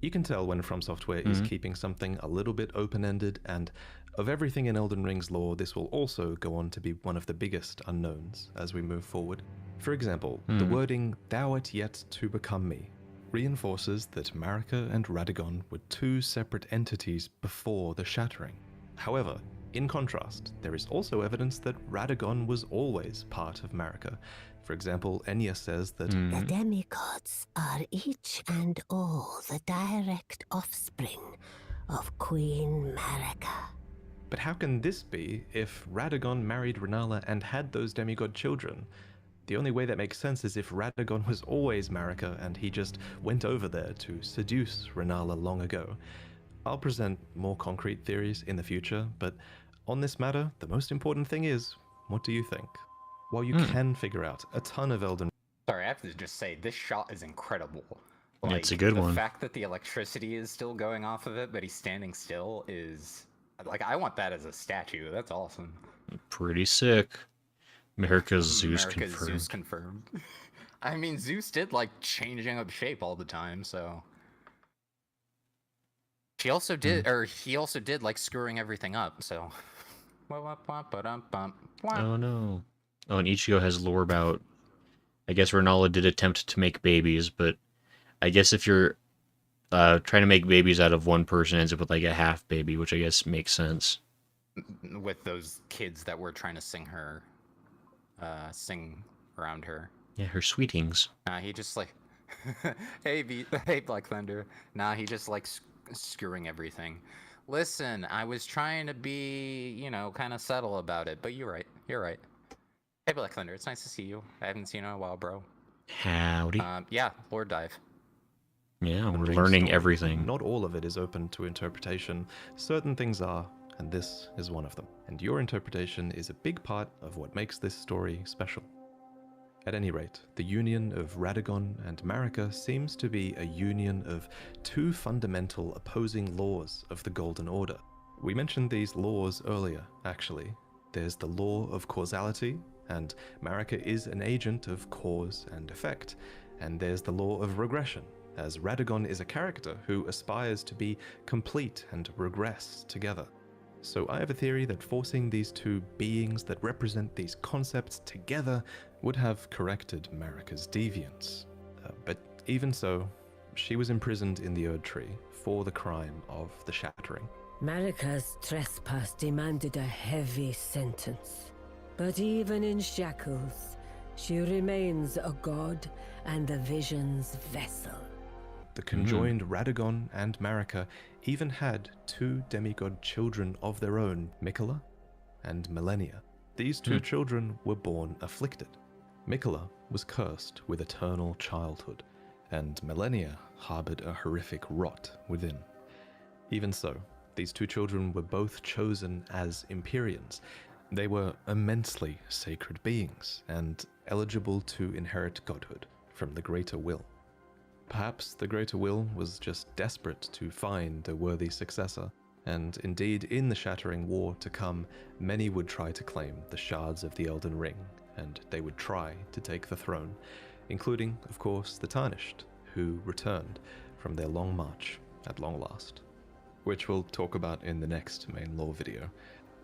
You can tell when From Software is keeping something a little bit open-ended, and of everything in Elden Ring's lore, this will also go on to be one of the biggest unknowns as we move forward. For example, the wording, thou art yet to become me, reinforces that Marika and Radagon were two separate entities before the Shattering. However, in contrast, there is also evidence that Radagon was always part of Marika. For example, Enya says that The demigods are each and all the direct offspring of Queen Marika. But how can this be if Radagon married Renala and had those demigod children? The only way that makes sense is if Radagon was always Marika and he just went over there to seduce Renala long ago. I'll present more concrete theories in the future, but on this matter, the most important thing is, what do you think? While you can figure out a ton of Elden... Sorry, I have to just say, this shot is incredible. Yeah, it's a good one. The fact that the electricity is still going off of it, but he's standing still is... Like, I want that as a statue. That's awesome. Pretty sick. America's Zeus America's confirmed. Zeus confirmed. I mean, Zeus did, like, changing up shape all the time, so... She also did, or he also did, like, screwing everything up, so... Oh no. Oh, and Ichigo has lore about... I guess Renala did attempt to make babies, but I guess if you're trying to make babies out of one person, ends up with like a half baby, which I guess makes sense. With those kids that were trying to sing around her. Yeah, her sweetings. Nah, he just like, hey Black Thunder. Nah, he just like screwing everything. Listen, I was trying to be, you know, kind of subtle about it, but you're right. Hey Black Thunder, it's nice to see you. I haven't seen you in a while, bro. Howdy. Yeah, Lord Dive. Yeah, we're Ring learning story. everything. Not all of it is open to interpretation. Certain things are, and this is one of them. And your interpretation is a big part of what makes this story special. At any rate, the union of Radagon and Marika seems to be a union of two fundamental opposing laws of the Golden Order. We mentioned these laws earlier, actually. There's the law of causality, and Marika is an agent of cause and effect. And there's the law of regression, as Radagon is a character who aspires to be complete and regress together. So I have a theory that forcing these two beings that represent these concepts together would have corrected Marika's deviance. But even so, she was imprisoned in the Erd Tree for the crime of the Shattering. Marika's trespass demanded a heavy sentence. But even in shackles, she remains a god and the Vision's vessel. The conjoined Radagon and Marika even had two demigod children of their own, Mikola and Millennia. These two children were born afflicted. Mikola was cursed with eternal childhood, and Millennia harbored a horrific rot within. Even so, these two children were both chosen as Empyreans. They were immensely sacred beings, and eligible to inherit godhood from the Greater Will. Perhaps the Greater Will was just desperate to find a worthy successor, and indeed in the Shattering War to come, many would try to claim the shards of the Elden Ring, and they would try to take the throne, including, of course, the Tarnished, who returned from their long march at long last, which we'll talk about in the next main lore video.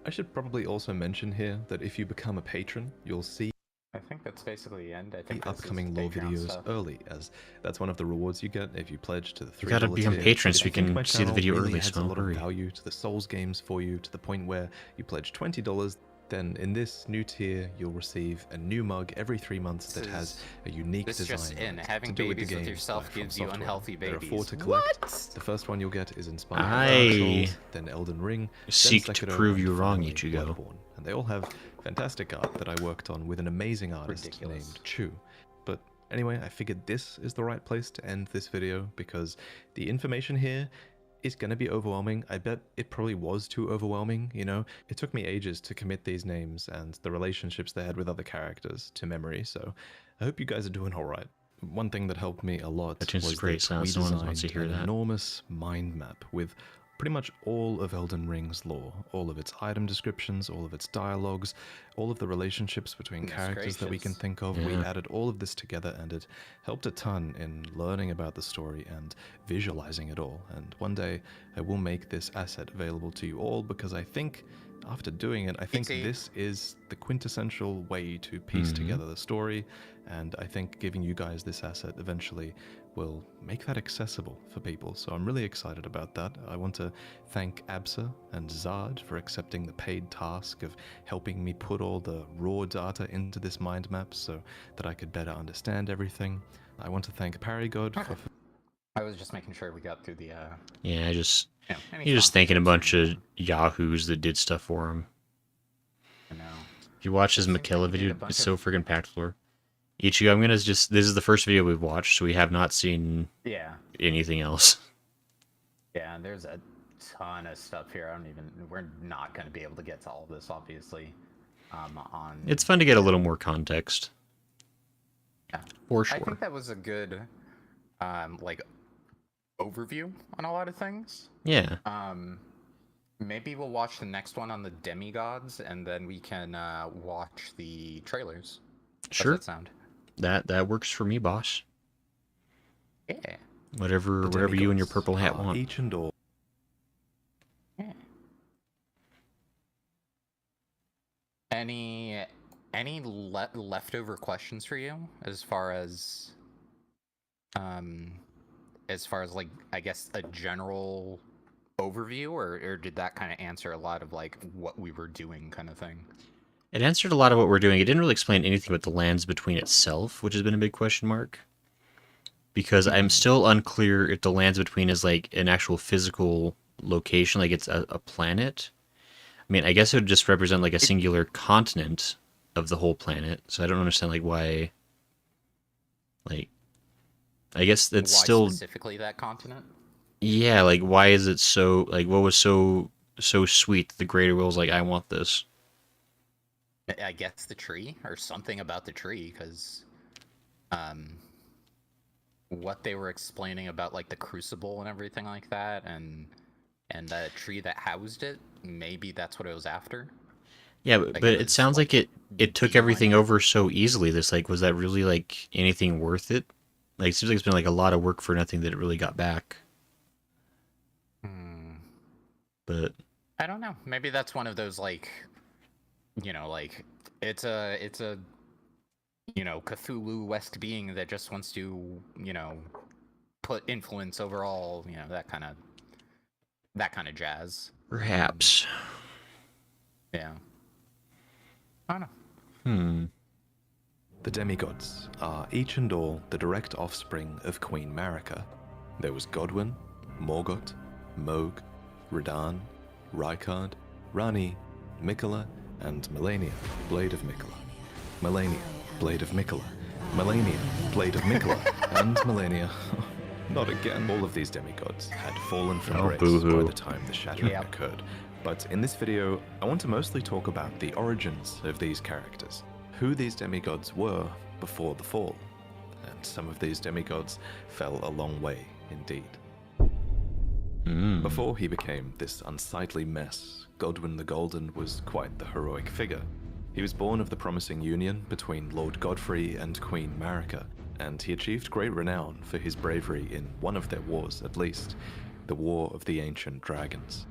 I should probably also mention here that if you become a patron, you'll see I think that's basically the end. I think the this is upcoming lore Patreon videos stuff. early, as that's one of the rewards you get if you pledge to the $3 You gotta become tier. patrons so If we you think can my see the channel video really early, adds so a lot hurry. of value to the Souls games for you, to the point where you pledge $20, then in this new tier you'll receive a new mug every 3 months that has a unique This design. just in. to Having do with the babies with games yourself by From gives you Software. unhealthy There are babies. 4 to collect. What? The first one you'll get is inspired by I Dark Souls, then Elden Ring, then seek to Sekiro, prove and you wrong, finally Ichigo. Bloodborne. And they all have fantastic art that I worked on with an amazing artist Ridiculous. named Chu. But anyway, I figured this is the right place to end this video because the information here is going to be overwhelming. I bet it probably was too overwhelming, you know? It took me ages to commit these names and the relationships they had with other characters to memory, so I hope you guys are doing alright. One thing that helped me a lot That tune's was great, that so we no one wants to designed hear an that. enormous mind map with pretty much all of Elden Ring's lore, all of its item descriptions, all of its dialogues, all of the relationships between Goodness characters that we can gracious. think of. We Yeah. added all of this together, and it helped a ton in learning about the story and visualizing it all. And one day I will make this asset available to you all, because I think after doing it, I think Easy. this is the quintessential way to piece together the story, and I think giving you guys this asset eventually will make that accessible for people. So I'm really excited about that. I want to thank Absa and Zard for accepting the paid task of helping me put all the raw data into this mind map so that I could better understand everything. I want to thank Paragod for I was just making sure we got through the. Yeah, any you're just sponsors thanking a and bunch stuff. of yahoos that did stuff for him. I know. If you watch his I think Mikela they did video, a bunch it's so of- friggin' packed for. Ichigo, I'm gonna just, this is the first video we've watched, so we have not seen Yeah. anything else. Yeah, there's a ton of stuff here. We're not going to be able to get to all of this, obviously. On. It's fun to get a little more context. Yeah. For I sure. think that was a good, overview on a lot of things. Yeah. Maybe we'll watch the next one on the demigods, and then we can watch the trailers. Sure. How's that sound? That works for me, boss. Yeah. Whatever the you and your demigods purple hat are want. each and all Yeah. Any leftover questions for you as far as like, I guess, a general overview, or did that kind of answer a lot of like what we were doing kind of thing? It answered a lot of what we're doing. It didn't really explain anything about the lands between itself, which has been a big question mark. Because I'm still unclear if the lands between is like an actual physical location, like it's a planet. I mean, I guess it would just represent like a singular continent of the whole planet. So I don't understand like why. Like, I guess it's Why still, specifically that continent? yeah. Like, why is it so? Like, what was so so sweet that the Greater Will's like, I want this. I guess the tree, or something about the tree, because what they were explaining about like the crucible and everything like that, and the tree that housed it, maybe that's what it was after. Yeah, Like, but it it was, sounds like like, it took beeline everything it. over so easily. This like was that really like anything worth it? Like it seems like it's been like a lot of work for nothing that it really got back. But I don't know. Maybe that's one of those like, like it's a Cthulhu West being that just wants to put influence over all that kind of jazz. perhaps. Yeah. I don't know. The demigods are each and all the direct offspring of Queen Marika. There was Godwyn, Morgoth, Moog, Radahn, Rykard, Rani, Mikola, and Melania, Blade of Mikola. Melania, Blade of Mikola. Melania, Blade of Mikola. And Melania. Not again. All of these demigods had fallen from Oh, grace boo-hoo. by the time the shattering occurred. But in this video, I want to mostly talk about the origins of these characters, who these demigods were before the fall. And some of these demigods fell a long way indeed. Before he became this unsightly mess, Godwyn the Golden was quite the heroic figure. He was born of the promising union between Lord Godfrey and Queen Marika, and he achieved great renown for his bravery in one of their wars at least, the War of the Ancient Dragons.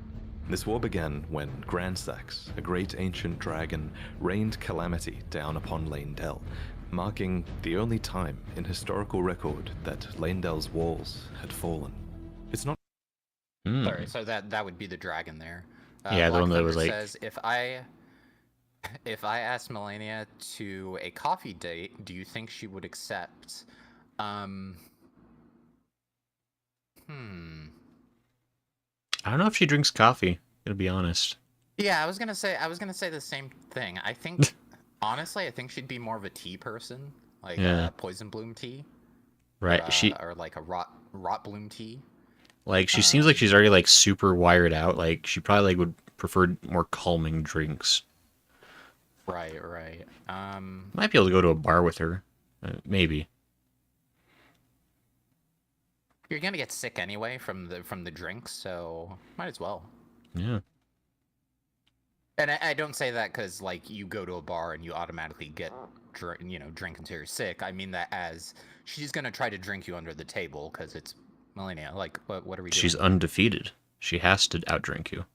This war began when Gransax, a great ancient dragon, rained calamity down upon Leyndell, marking the only time in historical record that Leyndell's walls had fallen. It's not Sorry, so that would be the dragon there. Yeah, the Black one that Thunder was like- says, if I asked Melania to a coffee date, do you think she would accept? I don't know if she drinks coffee, to be honest. Yeah, I was gonna say the same thing. I think honestly, I think she'd be more of a tea person, like Yeah. poison bloom tea, Right. She or like a rot bloom tea. like she seems like she's already like super wired out. Like she probably like would prefer more calming drinks. Right. Might be able to go to a bar with her. Maybe. You're gonna get sick anyway from the drinks, so might as well. Yeah. And I don't say that because like you go to a bar and you automatically get drink until you're sick. I mean that as she's gonna try to drink you under the table because it's Melania. Like what are we doing? She's undefeated. She has to outdrink you.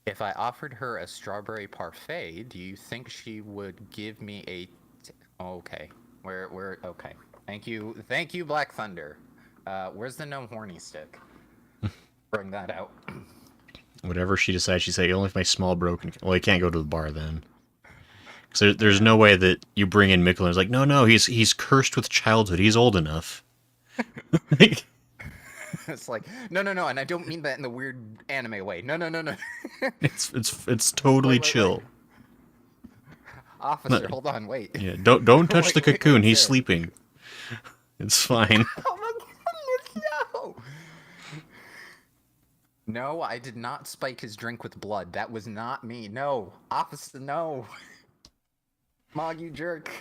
If I offered her a strawberry parfait, do you think she would give me a? Okay, we're okay. Thank you, Black Thunder. Where's the no horny stick? Bring that out. Whatever she decides, she's like, only if my small broken. Well, he can't go to the bar then. So there's no way that you bring in Mikkel and it's like, no, he's cursed with childhood. He's old enough. Like, It's like no, and I don't mean that in the weird anime way. No. it's totally Wait. chill. Officer, hold on, wait. Yeah, don't touch Wait, the cocoon. wait, He's sir. sleeping. It's fine. Oh my goodness, no! No, I did not spike his drink with blood. That was not me. No, officer, no. Mog, you jerk.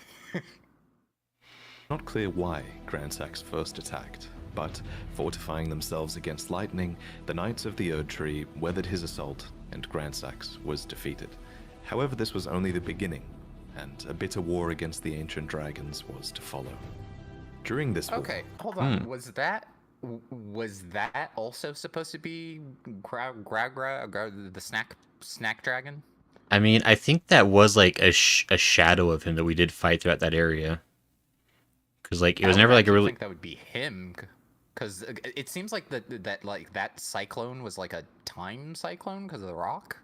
Not clear why Gransax first attacked, but fortifying themselves against lightning, the Knights of the Erd Tree weathered his assault, and Gransax was defeated. However, this was only the beginning, and a bitter war against the ancient dragons was to follow. During this war, Okay, hold on. Was that also supposed to be the snack dragon? I mean, I think that was like a shadow of him that we did fight throughout that area. Because like it was never like a I really. think that would be him, because it seems like that cyclone was like a time cyclone because of the rock.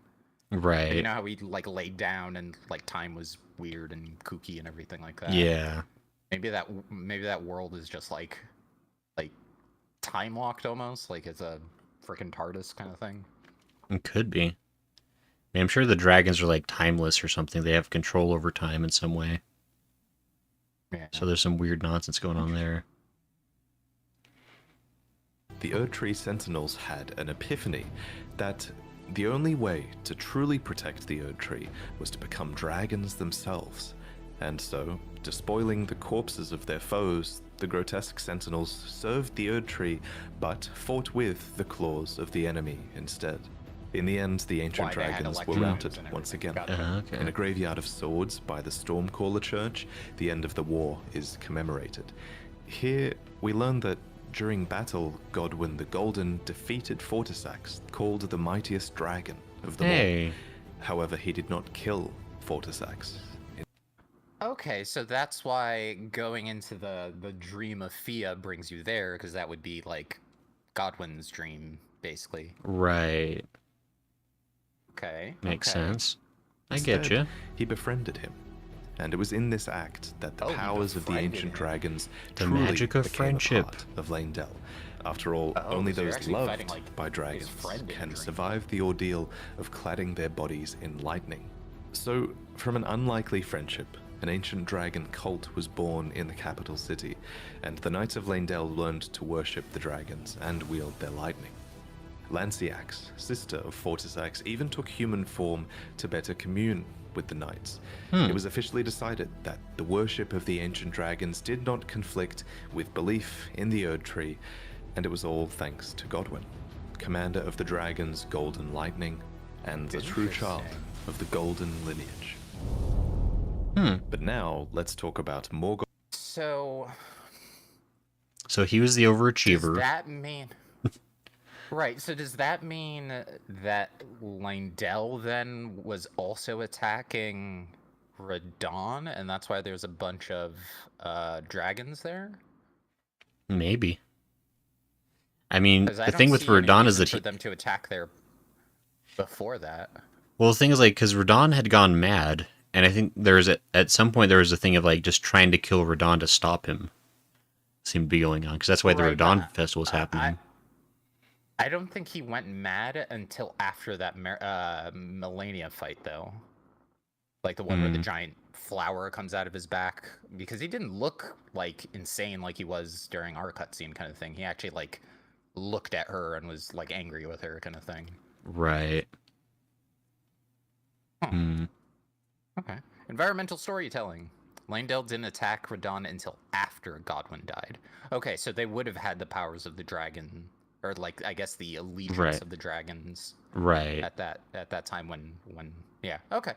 Right. You know how he like laid down and like time was weird and kooky and everything like that. Yeah. Maybe that world is just like time locked almost, like it's a freaking TARDIS kind of thing. It could be. I mean, I'm sure the dragons are like timeless or something. They have control over time in some way. Yeah. So there's some weird nonsense going on there. the Erdtree Sentinels had an epiphany that the only way to truly protect the Erdtree was to become dragons themselves. And so, despoiling the corpses of their foes, the grotesque Sentinels served the Erdtree, but fought with the claws of the enemy instead. In the end, the ancient dragons were routed once again. Okay. In a graveyard of swords by the Stormcaller Church, the end of the war is commemorated. Here, we learn that during battle, Godwyn the Golden defeated Fortisax, called the mightiest dragon of them all. However, he did not kill Fortisax. Okay, so that's why going into the dream of Fia brings you there, because that would be like Godwyn's dream, basically. Right. Okay. Makes okay. sense. I Instead, get you. He befriended him. And it was in this act that the powers of the ancient dragons The truly magic of became friendship. a part of Leyndell. After all, Oh, only so you're those actually loved fighting, like, by his dragons friend in a can dream. survive the ordeal of cladding their bodies in lightning. So, from an unlikely friendship, an ancient dragon cult was born in the capital city, and the Knights of Leyndell learned to worship the dragons and wield their lightning. Lanciax, sister of Fortisax, even took human form to better commune with the knights. It was officially decided that the worship of the ancient dragons did not conflict with belief in the Erdtree, and it was all thanks to Godwyn, commander of the dragon's golden lightning, and a true child of the golden lineage. But now, let's talk about Morgoth. So So he was the overachiever. does that mean... Right, so does that mean that Leyndell then was also attacking Radahn, and that's why there's a bunch of dragons there? Maybe. I mean, 'Cause I the don't thing with see any Radahn is reason that for he... them to attack there before that. Well, the thing is, like, because Radahn had gone mad, and I think at some point there was a thing of, like, just trying to kill Radahn to stop him. Seemed to be going on, because that's why the Right, Radahn but Festival was happening. I don't think he went mad until after that Melania fight, though. Like the one where the giant flower comes out of his back. Because he didn't look, like, insane like he was during our cutscene kind of thing. He actually, like, looked at her and was, like, angry with her kind of thing. Right. Okay. Environmental storytelling. Leyndell didn't attack Radahn until after Godwyn died. Okay, so they would have had the powers of the dragon... Or, like, I guess the allegiance of the dragons Right. at that time when yeah. Okay.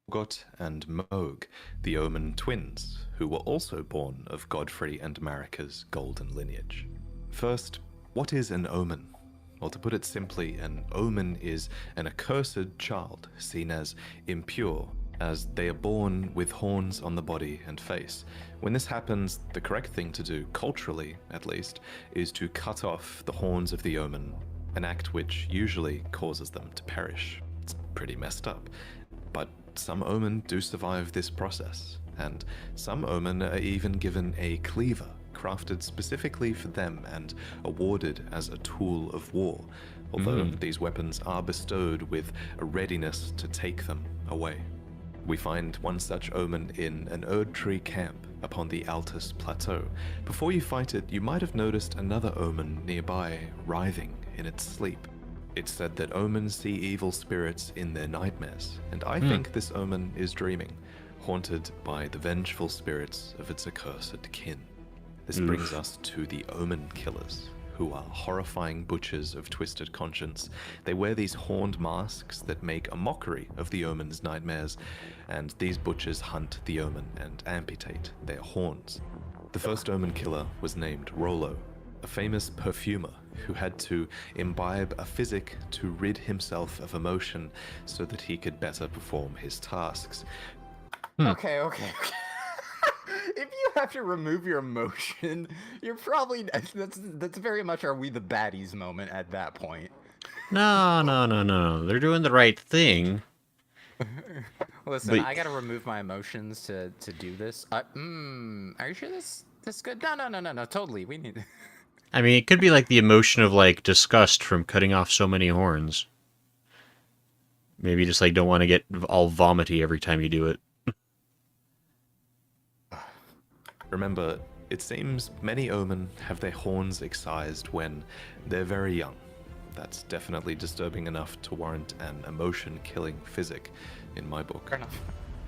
Morgoth and Moog, the Omen twins, who were also born of Godfrey and Marika's golden lineage. First, what is an omen? Well, to put it simply, an omen is an accursed child seen as impure, as they are born with horns on the body and face. When this happens, the correct thing to do, culturally at least, is to cut off the horns of the omen, an act which usually causes them to perish. It's pretty messed up. But some omen do survive this process, and some omen are even given a cleaver, crafted specifically for them and awarded as a tool of war, although these weapons are bestowed with a readiness to take them away. We find one such omen in an Erdtree camp upon the Altus Plateau. Before you fight it, you might have noticed another omen nearby, writhing in its sleep. It's said that omens see evil spirits in their nightmares, and I think this omen is dreaming, haunted by the vengeful spirits of its accursed kin. This brings us to the Omen Killers, who are horrifying butchers of twisted conscience. They wear these horned masks that make a mockery of the Omen's nightmares, and these butchers hunt the Omen and amputate their horns. The first Omen killer was named Rollo, a famous perfumer who had to imbibe a physic to rid himself of emotion so that he could better perform his tasks. Okay. If you have to remove your emotion, you're probably that's very much are we the baddies moment at that point. No. They're doing the right thing. Listen, But- I gotta remove my emotions to do this. Are you sure this good? No. Totally, we need. I mean, it could be like the emotion of, like, disgust from cutting off so many horns. Maybe you just, like, don't want to get all vomity every time you do it. Remember, It seems many omen have their horns excised when they're very young. That's definitely disturbing enough to warrant an emotion-killing physic in my book. Fair enough.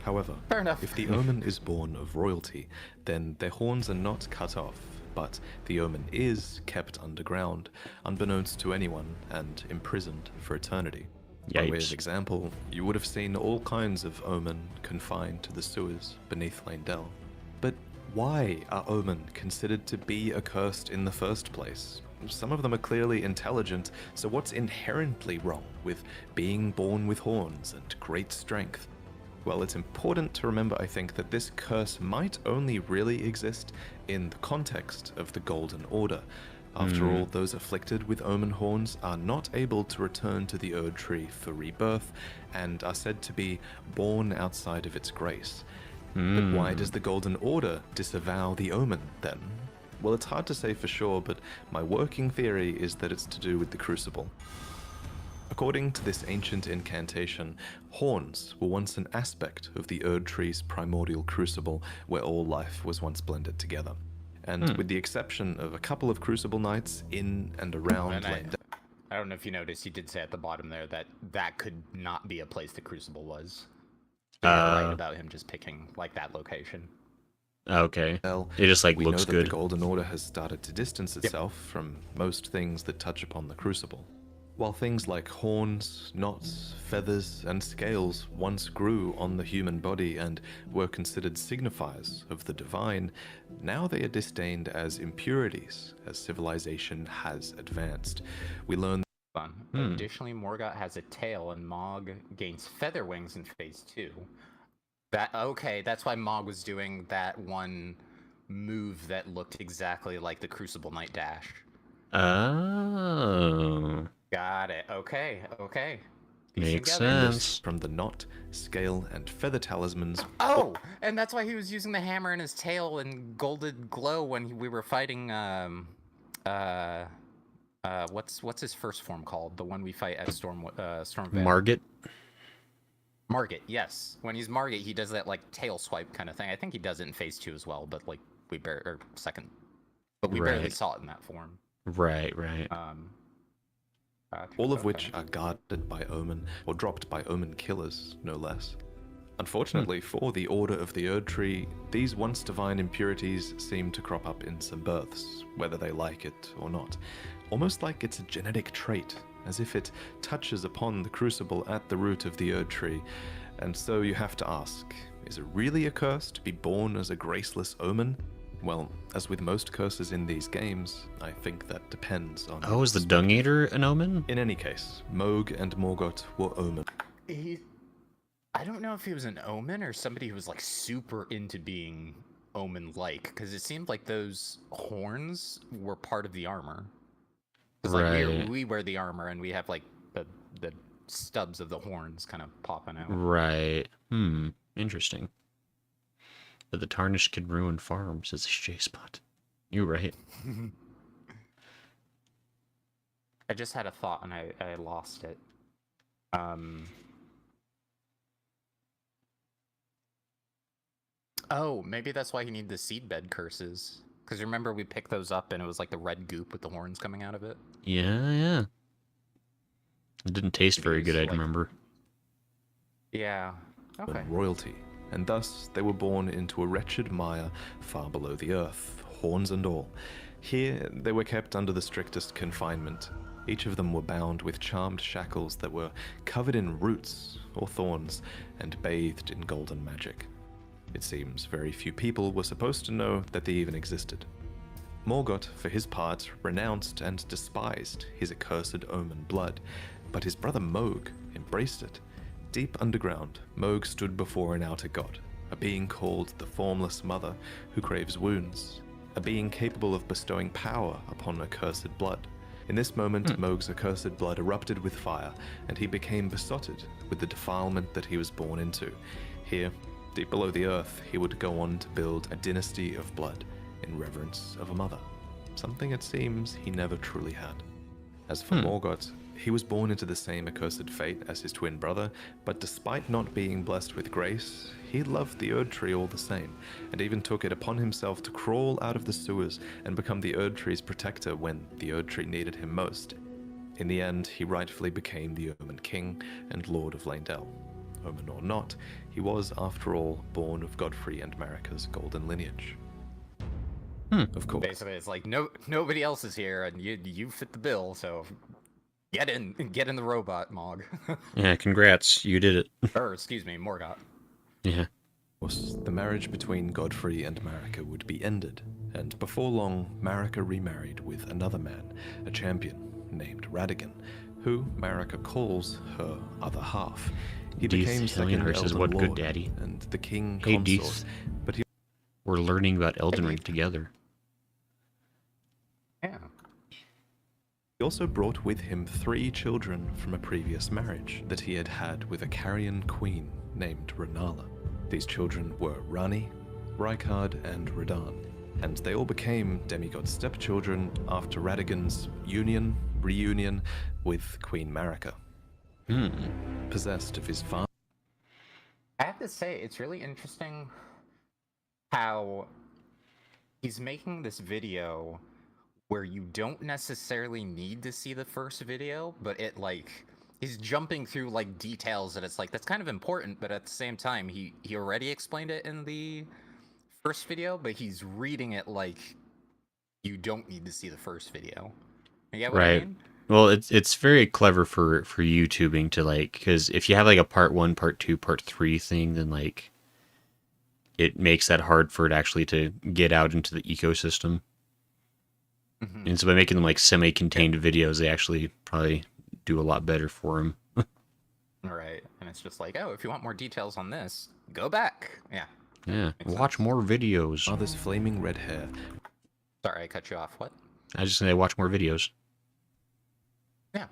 However, Fair enough. if the omen is born of royalty, then their horns are not cut off, but the omen is kept underground, unbeknownst to anyone, and imprisoned for eternity. By way of Yipes. example, you would have seen all kinds of omen confined to the sewers beneath Lanedell. But why are omen considered to be accursed in the first place? Some of them are clearly intelligent, so what's inherently wrong with being born with horns and great strength? Well, it's important to remember, I think, that this curse might only really exist in the context of the Golden Order. After all, those afflicted with omen horns are not able to return to the Erd Tree for rebirth, and are said to be born outside of its grace. But why does the Golden Order disavow the omen, then? Well, it's hard to say for sure, but my working theory is that it's to do with the Crucible. According to this ancient incantation, horns were once an aspect of the Erd Tree's primordial crucible, where all life was once blended together. And with the exception of a couple of Crucible nights in and around And Lanedell, I don't know if you noticed, he did say at the bottom there that that could not be a place the Crucible was. You're right about him just picking like that location. Okay. Well, It just like we looks know that good. the Golden Order has started to distance itself from most things that touch upon the Crucible. While things like horns, knots, feathers, and scales once grew on the human body and were considered signifiers of the divine, now they are disdained as impurities as civilization has advanced. We learn Fun. Additionally, Morgott has a tail, and Mog gains feather wings in Phase 2. That's why Mog was doing that one move that looked exactly like the Crucible Knight dash. Oh. Got it. Okay. Piecing Makes together. sense. from the knot, scale, and feather talismans. Oh, and that's why he was using the hammer in his tail and golden glow when we were fighting. What's his first form called? The one we fight at Stormveil. Margit? Margit, yes. When he's Margit, he does that like tail swipe kind of thing. I think he does it in Phase 2 as well, but like we barely Right. saw it in that form. Right. All of which are guarded by omen, or dropped by omen killers, no less. Unfortunately for the Order of the Erd Tree, these once divine impurities seem to crop up in some births, whether they like it or not. Almost like it's a genetic trait, as if it touches upon the crucible at the root of the Erd Tree. And so you have to ask, is it really a curse to be born as a graceless omen? Well, as with most curses in these games, I think that depends on... Oh, is the Dung Eater an omen? In any case, Moog and Morgott were omen. I don't know if he was an omen or somebody who was like super into being omen-like, because it seemed like those horns were part of the armor. 'Cause, like, Right. we wear the armor and we have like the stubs of the horns kind of popping out. Right. Interesting. But the tarnished can ruin farms as a J-spot. You're right. I just had a thought and I lost it. Oh, maybe that's why you need the seedbed curses. Because remember we picked those up and it was like the red goop with the horns coming out of it? Yeah. It didn't taste very good, I Like- remember. Yeah. Okay. And royalty, and thus they were born into a wretched mire far below the earth, horns and all. Here they were kept under the strictest confinement. Each of them were bound with charmed shackles that were covered in roots or thorns and bathed in golden magic. It seems very few people were supposed to know that they even existed. Morgott, for his part, renounced and despised his accursed omen blood, but his brother Moog embraced it. Deep underground, Moog stood before an outer god, a being called the Formless Mother, who craves wounds, a being capable of bestowing power upon accursed blood. In this moment, Moog's accursed blood erupted with fire, and he became besotted with the defilement that he was born into. Here, deep below the earth, he would go on to build a dynasty of blood in reverence of a mother, something it seems he never truly had. As for Morgott, He was born into the same accursed fate as his twin brother, but despite not being blessed with grace, he loved the Erd Tree all the same, and even took it upon himself to crawl out of the sewers and become the Erd Tree's protector when the Erd Tree needed him most. In the end, he rightfully became the Omen King and Lord of Leyndell. Omen or not, he was, after all, born of Godfrey and Marika's golden lineage. Of course. Basically, it's like nobody else is here, and you fit the bill, so get in the robot, Mog. Yeah, congrats, you did it. Or excuse me, Morgoth. Yeah. Of course, the marriage between Godfrey and Marika would be ended, and before long, Marika remarried with another man, a champion named Radigan, who Marika calls her other half. He became second says, Elden "What good Lord daddy?" and the king Hey, consort, Deeth. but he We're learning about Elden Ring together. Yeah. also brought with him 3 children from a previous marriage that he had had with a Carian queen named Renala. These children were Rani, Rykard, and Radahn, and they all became demigod stepchildren after Radigan's reunion with Queen Marika. Possessed of his father. I have to say, it's really interesting how he's making this video where you don't necessarily need to see the first video, but it he's jumping through details that it's that's kind of important, but at the same time he already explained it in the first video, but he's reading it like you don't need to see the first video. You get what I mean? Well, it's very clever for YouTubing to because if you have a part 1, part 2, part 3 thing, then it makes that hard for it actually to get out into the ecosystem. And so by making them semi-contained videos, they actually probably do a lot better for him. Right, and it's just oh, if you want more details on this, go back. Yeah, watch more videos. Father's flaming red hair. Sorry, I cut you off. What? I was just saying, watch more videos. Yeah.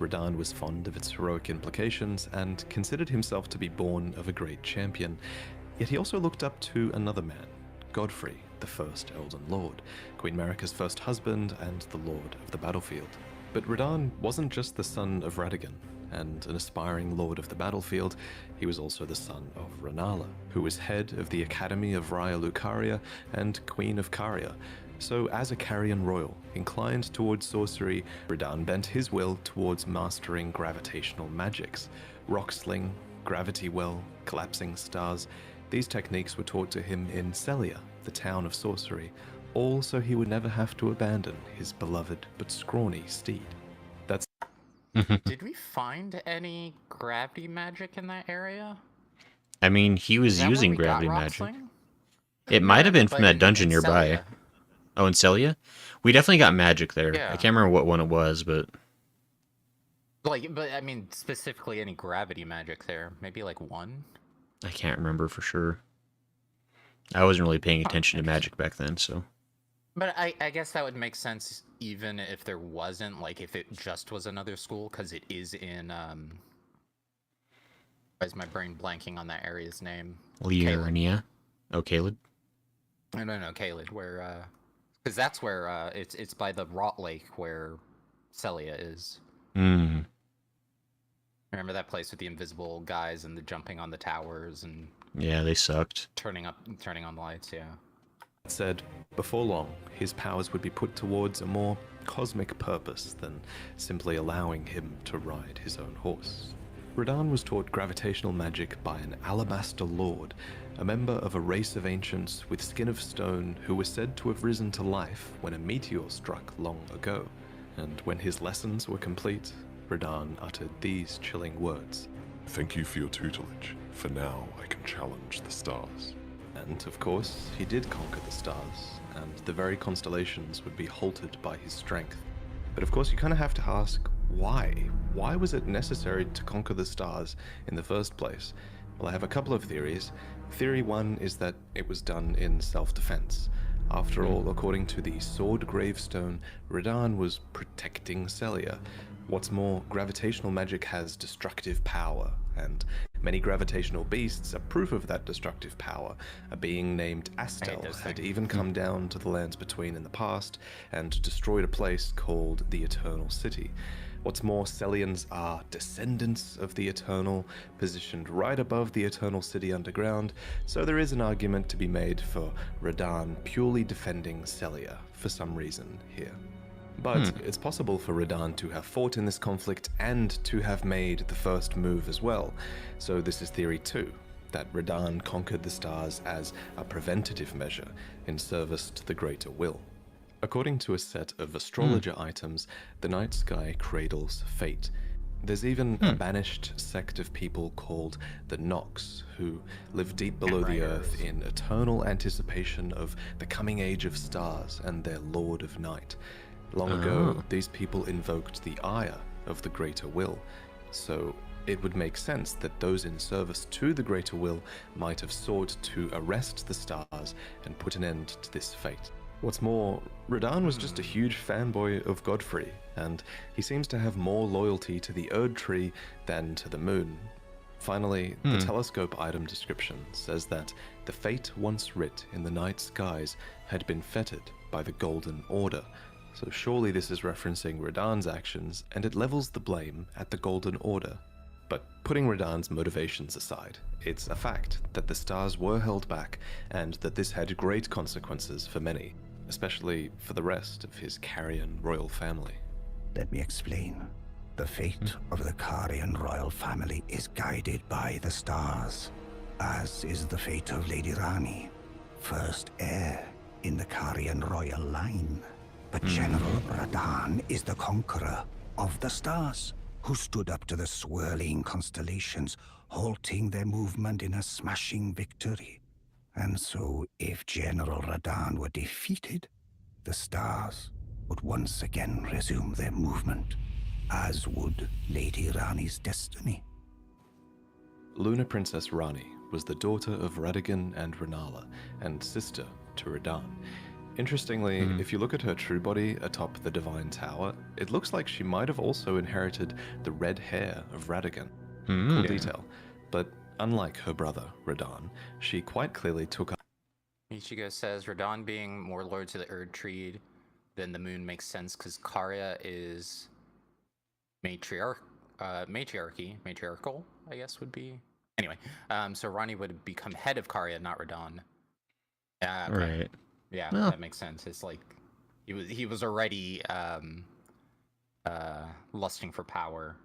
Radahn was fond of its heroic implications and considered himself to be born of a great champion. Yet he also looked up to another man, Godfrey, the first Elden Lord, Queen Marika's first husband and the Lord of the Battlefield. But Radahn wasn't just the son of Radagon and an aspiring Lord of the Battlefield, he was also the son of Renala, who was head of the Academy of Raya Lucaria and Queen of Caria. So as a Carian royal, inclined towards sorcery, Radahn bent his will towards mastering gravitational magics. Rock sling, gravity well, collapsing stars. These techniques were taught to him in Celia, the town of sorcery, all so he would never have to abandon his beloved but scrawny steed. That's... Did we find any gravity magic in that area? I mean, he was using gravity rock magic. sling? It might have been from that dungeon in nearby. Celia. Oh, in Celia? We definitely got magic there. Yeah. I can't remember what one it was, but... But I mean, specifically any gravity magic there. Maybe one? I can't remember for sure. I wasn't really paying attention to magic back then, so... But I guess that would make sense even if there wasn't, if it just was another school, because it is in, why is my brain blanking on that area's name? Liurnia? Oh, Caelid? No, Caelid, where, because that's where, it's by the Rot Lake where Celia is. Hmm. Remember that place with the invisible guys and the jumping on the towers and... Yeah, they sucked. Turning on the lights, yeah. That said, before long, his powers would be put towards a more cosmic purpose than simply allowing him to ride his own horse. Radahn was taught gravitational magic by an Alabaster Lord, a member of a race of ancients with skin of stone who was said to have risen to life when a meteor struck long ago. And when his lessons were complete, Radahn uttered these chilling words. Thank you for your tutelage. For now, I can challenge the stars. And, of course, he did conquer the stars, and the very constellations would be halted by his strength. But of course, you kind of have to ask, why? Why was it necessary to conquer the stars in the first place? Well, I have a couple of theories. Theory 1 is that it was done in self-defense. After all, according to the Sword Gravestone, Radahn was protecting Celia. What's more, gravitational magic has destructive power, and many gravitational beasts are proof of that destructive power. A being named Astel had even come down to the lands between in the past and destroyed a place called the Eternal City. What's more, Celians are descendants of the Eternal, positioned right above the Eternal City underground, so there is an argument to be made for Radahn purely defending Celia for some reason here. But it's possible for Radahn to have fought in this conflict and to have made the first move as well, so this is theory 2, that Radahn conquered the stars as a preventative measure in service to the greater will. According to a set of astrologer items, the night sky cradles fate. There's even a banished sect of people called the Nox, who live deep below the earth in eternal anticipation of the coming age of stars and their Lord of Night. Long ago, these people invoked the ire of the greater will, so it would make sense that those in service to the greater will might have sought to arrest the stars and put an end to this fate. What's more, Radahn was just a huge fanboy of Godfrey, and he seems to have more loyalty to the Erd Tree than to the moon. Finally, the telescope item description says that the fate once writ in the night skies had been fettered by the Golden Order, so surely this is referencing Radahn's actions, and it levels the blame at the Golden Order. But putting Radahn's motivations aside, it's a fact that the stars were held back, and that this had great consequences for many, especially for the rest of his Carian royal family. Let me explain. The fate of the Carian royal family is guided by the stars, as is the fate of Lady Rani, first heir in the Carian royal line. But General Radahn is the conqueror of the stars, who stood up to the swirling constellations, halting their movement in a smashing victory. And so, if General Radahn were defeated, the stars would once again resume their movement, as would Lady Rani's destiny. Lunar Princess Rani was the daughter of Radagon and Renala, and sister to Radahn. Interestingly, if you look at her true body atop the Divine Tower, it looks like she might have also inherited the red hair of Radagon. Cool detail. But unlike her brother, Radahn, she quite clearly took up. Ichigo says Radahn being more loyal to the Erd Tree than the moon makes sense because Karya is matriarchal, I guess would be. Anyway, so Rani would become head of Karya, not Radahn. Okay. Right. Yeah, Well. that makes sense. It's like he was already lusting for power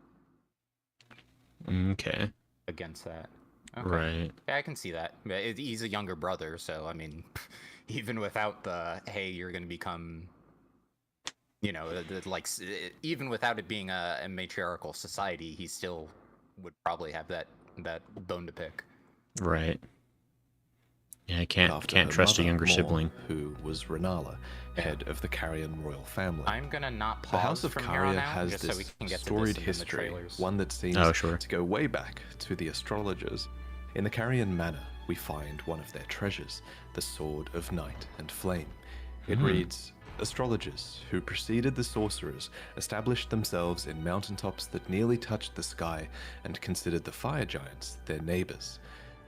Okay. against that. Okay. Right. Yeah, I can see that. He's a younger brother, so I mean, even without the hey, you're gonna become, even without it being a matriarchal society, he still would probably have that bone to pick. Right. Yeah, I After can't her trust a mother, younger Mor, sibling. who was Renala, head of the Carian royal family. I'm gonna not pause The House of from here on Karya out, has just this so we can get storied to this in the history, trailers. one that seems to go way back to the astrologers. In the Carian Manor, we find one of their treasures, the Sword of Night and Flame. It reads, astrologers who preceded the sorcerers established themselves in mountaintops that nearly touched the sky and considered the fire giants their neighbors.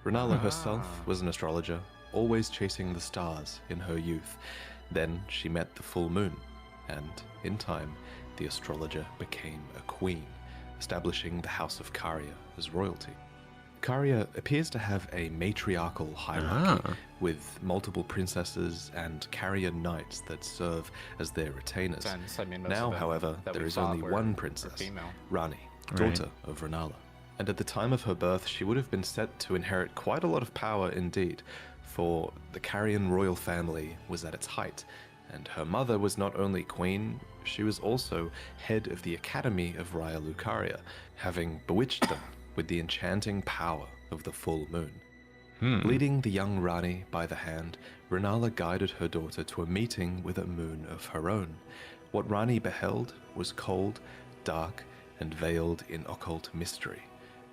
Renala herself was an astrologer, always chasing the stars in her youth. Then she met the full moon, and in time, the astrologer became a queen, establishing the House of Karya as royalty. Karya appears to have a matriarchal hierarchy, with multiple princesses and Carian knights that serve as their retainers. Now, however, there is only one princess, Rani, daughter of Renala. And at the time of her birth, she would have been set to inherit quite a lot of power indeed, for the Carian royal family was at its height, and her mother was not only queen, she was also head of the Academy of Raya Lucaria, having bewitched them with the enchanting power of the full moon. Leading the young Rani by the hand, Renala guided her daughter to a meeting with a moon of her own. What Rani beheld was cold, dark, and veiled in occult mystery.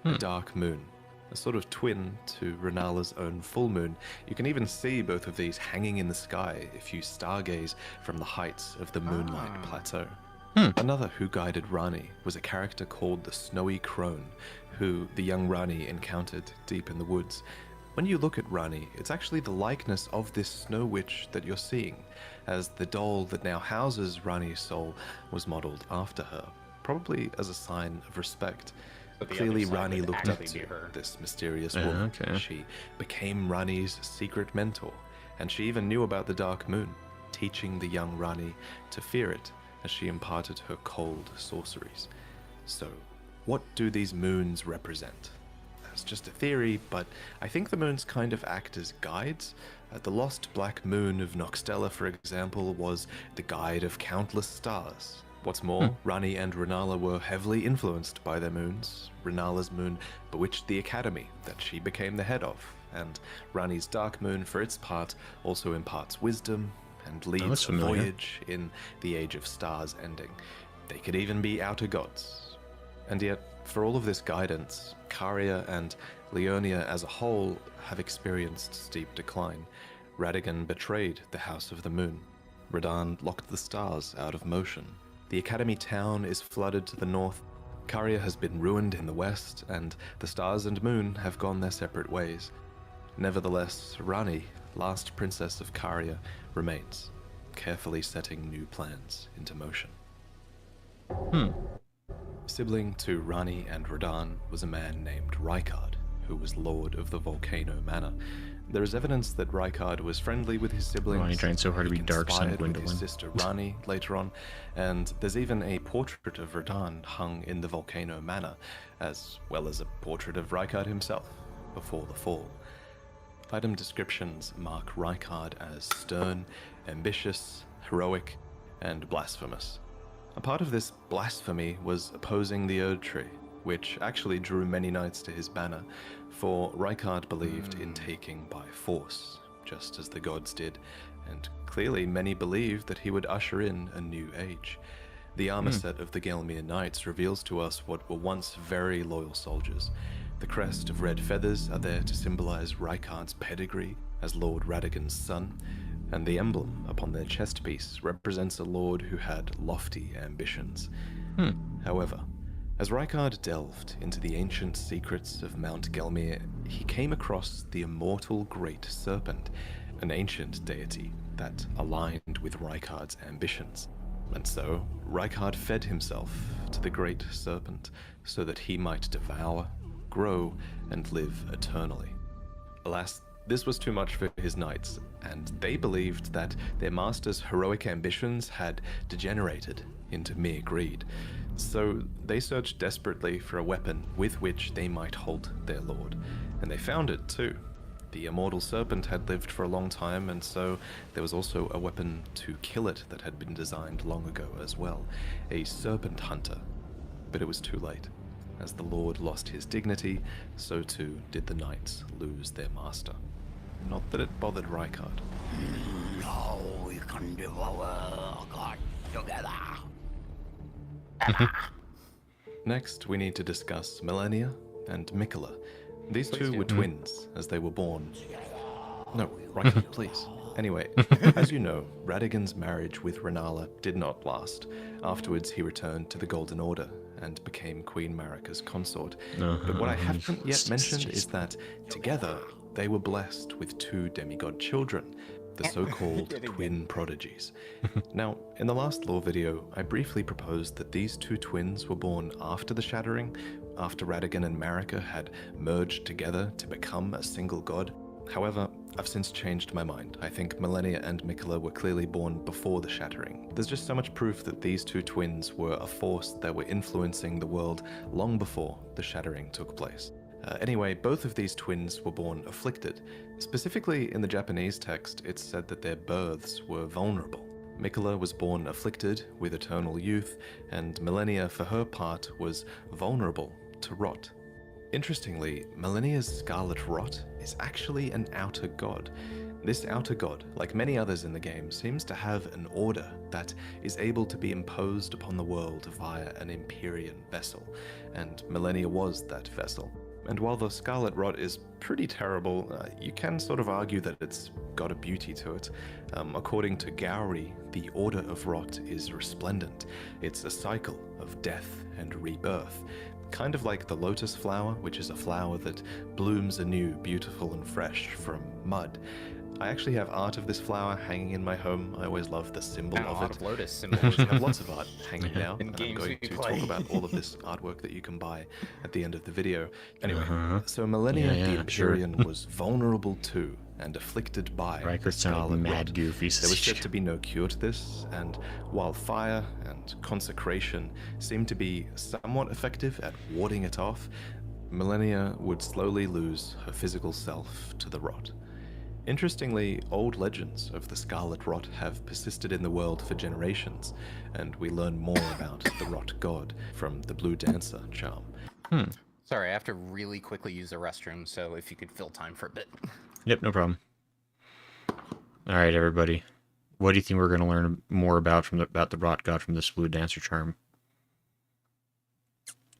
A dark moon, a sort of twin to Renala's own full moon. You can even see both of these hanging in the sky if you stargaze from the heights of the Moonlight Plateau. Another who guided Rani was a character called the Snowy Crone, who the young Rani encountered deep in the woods. When you look at Rani, it's actually the likeness of this snow witch that you're seeing, as the doll that now houses Rani's soul was modeled after her. probably as a sign of respect. But the Clearly, other side Rani would looked up actually to be her. this mysterious woman. Okay. She became Rani's secret mentor, and she even knew about the Dark Moon, teaching the young Rani to fear it as she imparted her cold sorceries. So, what do these moons represent? That's just a theory, but I think the moons kind of act as guides. The lost black moon of Noxtella, for example, was the guide of countless stars. What's more, Rani and Renala were heavily influenced by their moons. Renala's moon bewitched the academy that she became the head of, and Rani's dark moon, for its part, also imparts wisdom and leads a voyage in the Age of Stars ending. They could even be outer gods. And yet, for all of this guidance, Caria and Leonia as a whole have experienced steep decline. Radagon betrayed the House of the Moon. Radahn locked the stars out of motion. The Academy town is flooded to the north. Caria has been ruined in the west, and the stars and moon have gone their separate ways. Nevertheless, Rani, last princess of Caria, remains, carefully setting new plans into motion. Sibling to Rani and Radahn was a man named Rykard, who was lord of the Volcano Manor. There is evidence that Rykard was friendly with his siblings. Rani trying so hard to be dark son conspired with Gwendolyn. his sister Rani later on, and there's even a portrait of Radahn hung in the Volcano Manor, as well as a portrait of Rykard himself before the fall. Item descriptions mark Rykard as stern, ambitious, heroic, and blasphemous. A part of this blasphemy was opposing the Erd Tree, which actually drew many knights to his banner, for Rykard believed in taking by force, just as the gods did, and clearly many believed that he would usher in a new age. The armor set of the Gelmir Knights reveals to us what were once very loyal soldiers. The crest of red feathers are there to symbolize Rykard's pedigree as Lord Radagon's son, and the emblem upon their chest piece represents a lord who had lofty ambitions. However, as Rykard delved into the ancient secrets of Mount Gelmir, he came across the immortal Great Serpent, an ancient deity that aligned with Rykard's ambitions. And so, Rykard fed himself to the Great Serpent so that he might devour, grow, and live eternally. Alas, this was too much for his knights, and they believed that their master's heroic ambitions had degenerated into mere greed. So they searched desperately for a weapon with which they might halt their lord, and they found it too. The immortal serpent had lived for a long time, and so there was also a weapon to kill it that had been designed long ago as well, a serpent hunter. But it was too late. As the lord lost his dignity, so too did the knights lose their master. Not that it bothered Rykard. Now we can devour God together. Next, we need to discuss Millennia and Mikola. These two were twins as they were born. No, Rykard, please. Anyway, as you know, Radagon's marriage with Renala did not last. Afterwards, he returned to the Golden Order and became Queen Marika's consort. But what I haven't yet mentioned is that, together, they were blessed with two demigod children, the so-called twin prodigies. Now, in the last lore video, I briefly proposed that these two twins were born after the Shattering, after Radagon and Marika had merged together to become a single god. However, I've since changed my mind. I think Millennia and Mikola were clearly born before the Shattering. There's just so much proof that these two twins were a force that were influencing the world long before the Shattering took place. Anyway, both of these twins were born afflicted. Specifically, in the Japanese text, it's said that their births were vulnerable. Mikola was born afflicted with eternal youth, and Millennia, for her part, was vulnerable to rot. Interestingly, Millennia's scarlet rot is actually an outer god. This outer god, like many others in the game, seems to have an order that is able to be imposed upon the world via an Empyrean vessel, and Millennia was that vessel. And while the Scarlet Rot is pretty terrible, you can sort of argue that it's got a beauty to it. According to Gowry, the Order of Rot is resplendent. It's a cycle of death and rebirth, kind of like the lotus flower, which is a flower that blooms anew, beautiful and fresh from mud. I actually have art of this flower hanging in my home. I always love the symbol And a of lot it. of lotus We symbols. have lots of art hanging Yeah. now, In and I'm games going we to play. talk about all of this artwork that you can buy at the end of the video. Anyway, Uh-huh. so Millennia Yeah, the yeah, sure. Empyrean was vulnerable to and afflicted by the Riker sounded Scarlet mad Rot. goofy. There was said to be no cure to this, and while fire and consecration seemed to be somewhat effective at warding it off, Millennia would slowly lose her physical self to the rot. Interestingly, old legends of the Scarlet Rot have persisted in the world for generations, and we learn more about the Rot God from the Blue Dancer charm. Sorry, I have to really quickly use the restroom, so if you could fill time for a bit. Yep, no problem. All right, everybody. What do you think we're going to learn more about about the Rot God from this Blue Dancer charm?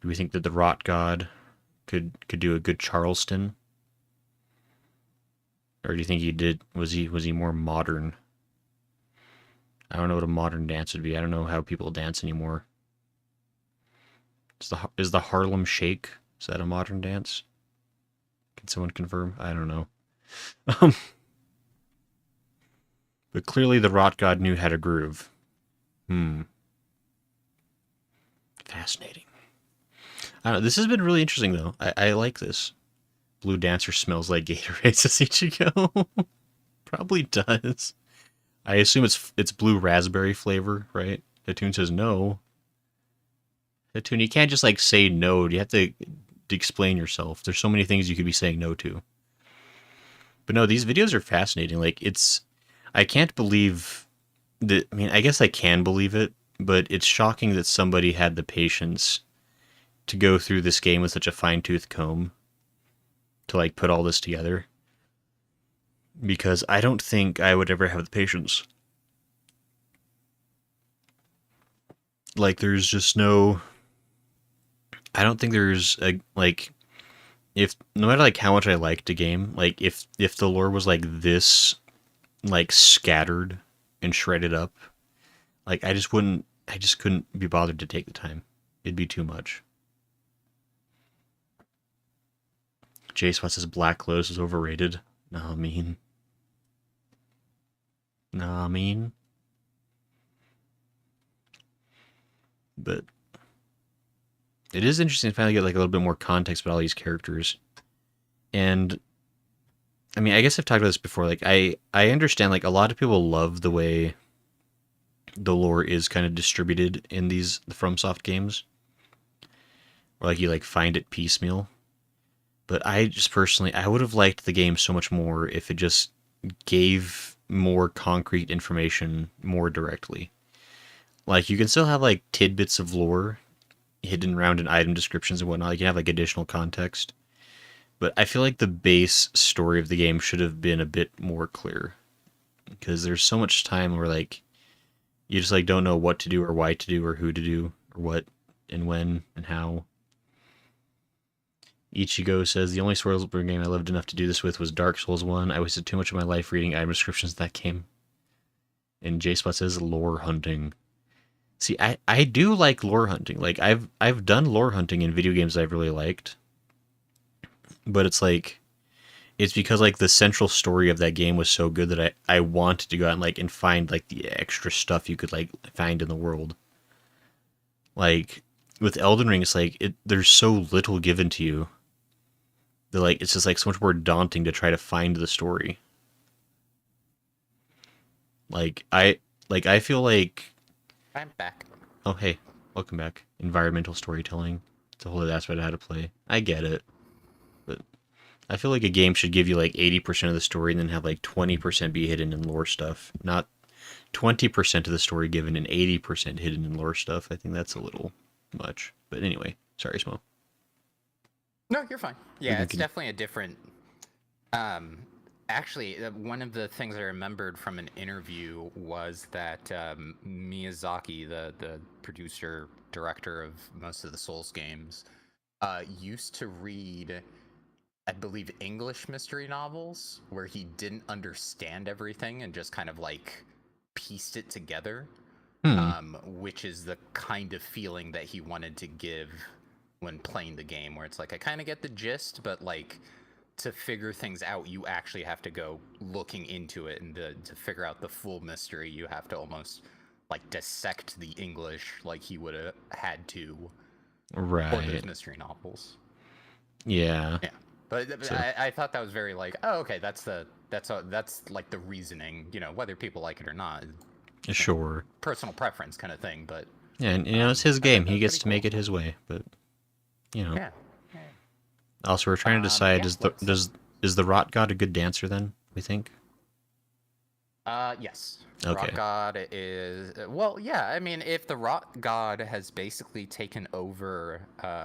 Do we think that the Rot God could do a good Charleston? Or do you think was he more modern? I don't know what a modern dance would be. I don't know how people dance anymore. Is the Harlem Shake, is that a modern dance? Can someone confirm? I don't know. But clearly the Rot God knew how to groove. Fascinating. I don't know. This has been really interesting, though. I like this. Blue Dancer smells like Gatorade, says Ichigo. Probably does. I assume it's blue raspberry flavor, right? Hatun says no. Hatun, you can't just like say no. You have to explain yourself. There's so many things you could be saying no to. But no, these videos are fascinating. Like I can't believe that. I mean, I guess I can believe it, but it's shocking that somebody had the patience to go through this game with such a fine-tooth comb to like put all this together, because I don't think I would ever have the patience. Like there's just no, I don't think there's a, like, if no matter like how much I liked a game, like if the lore was like this like scattered and shredded up, like I just couldn't be bothered to take the time. It'd be too much. J-Spot says Black Lotus is overrated. Nah, mean. But it is interesting to finally get like a little bit more context about all these characters. And I mean, I guess I've talked about this before. Like I understand like a lot of people love the way the lore is kind of distributed in the FromSoft games. Or like you like find it piecemeal. But I just personally, I would have liked the game so much more if it just gave more concrete information more directly. Like, you can still have, like, tidbits of lore hidden around in item descriptions and whatnot. You can have, like, additional context. But I feel like the base story of the game should have been a bit more clear. Because there's so much time where, like, you just, like, don't know what to do or why to do or who to do or what and when and how. Ichigo says, the only Soulsborne game I loved enough to do this with was Dark Souls 1. I wasted too much of my life reading item descriptions in that game. And J-Spot says, lore hunting. See, I do like lore hunting. Like, I've done lore hunting in video games I've really liked. But it's like, it's because, like, the central story of that game was so good that I wanted to go out and, like, and find, like, the extra stuff you could, like, find in the world. Like, with Elden Ring, it's like, there's so little given to you. Like, it's just like so much more daunting to try to find the story. Like I feel like I'm back. Oh hey, welcome back. Environmental storytelling. It's a whole other aspect of how to play. I get it. But I feel like a game should give you like 80% of the story and then have like 20% be hidden in lore stuff. Not 20% of the story given and 80% hidden in lore stuff. I think that's a little much. But anyway, sorry, Smo. No, you're fine. Yeah, it's can- definitely a different. Actually, one of the things I remembered from an interview was that Miyazaki, the producer director of most of the Souls games, used to read, I believe, English mystery novels where he didn't understand everything and just kind of like pieced it together, which is the kind of feeling that he wanted to give when playing the game, where it's like I kind of get the gist, but like to figure things out, you actually have to go looking into it, and to figure out the full mystery, you have to almost like dissect the English like he would have had to for those Right. mystery novels. Yeah. Yeah, but So- I thought that was very like, oh, okay, that's like the reasoning, whether people like it or not, Sure. personal preference kind of thing. But Yeah, and it's his I thought game. that He was gets pretty to make cool. it his way. But Yeah. Also, we're trying to decide: yeah, is the rot god a good dancer? Then we think. Yes. Okay. Rock God is well, yeah. I mean, if the Rock God has basically taken over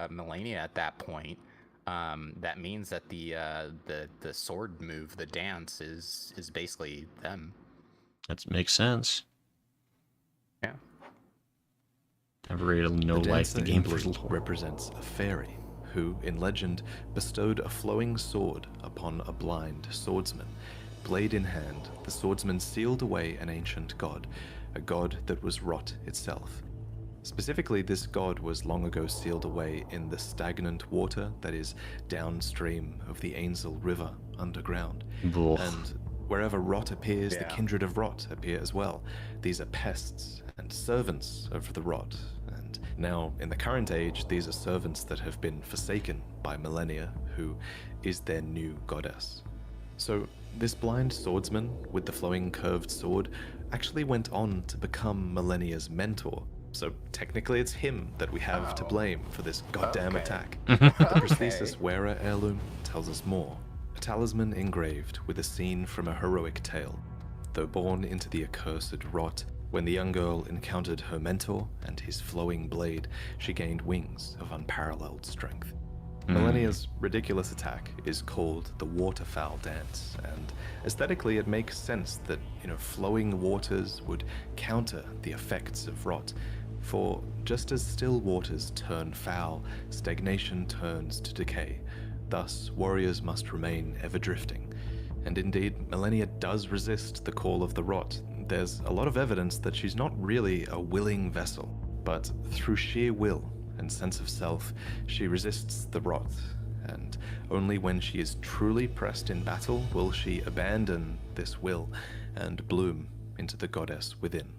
Melania at that point, that means that the sword move, the dance, is basically them. That makes sense. Yeah. Never really know The life the dancer game in for blue lore. represents a fairy who, in legend, bestowed a flowing sword upon a blind swordsman. Blade in hand, the swordsman sealed away an ancient god, a god that was rot itself. Specifically, this god was long ago sealed away in the stagnant water that is downstream of the Ainsel River underground. Ugh. And wherever rot appears, the Yeah. kindred of rot appear as well. These are pests and servants of the rot. And now, in the current age, these are servants that have been forsaken by Millennia, who is their new goddess. So, this blind swordsman with the flowing curved sword actually went on to become Millennia's mentor. So, technically, it's him that we have to blame for this goddamn Okay. attack. Okay. The prosthesis wearer heirloom tells us more. A talisman engraved with a scene from a heroic tale. Though born into the accursed rot, when the young girl encountered her mentor and his flowing blade, she gained wings of unparalleled strength. Millennia's ridiculous attack is called the Waterfowl Dance, and aesthetically it makes sense that, flowing waters would counter the effects of rot. For just as still waters turn foul, stagnation turns to decay. Thus, warriors must remain ever drifting. And indeed, Millennia does resist the call of the rot. There's a lot of evidence that she's not really a willing vessel, but through sheer will and sense of self, she resists the rot, and only when she is truly pressed in battle will she abandon this will and bloom into the goddess within.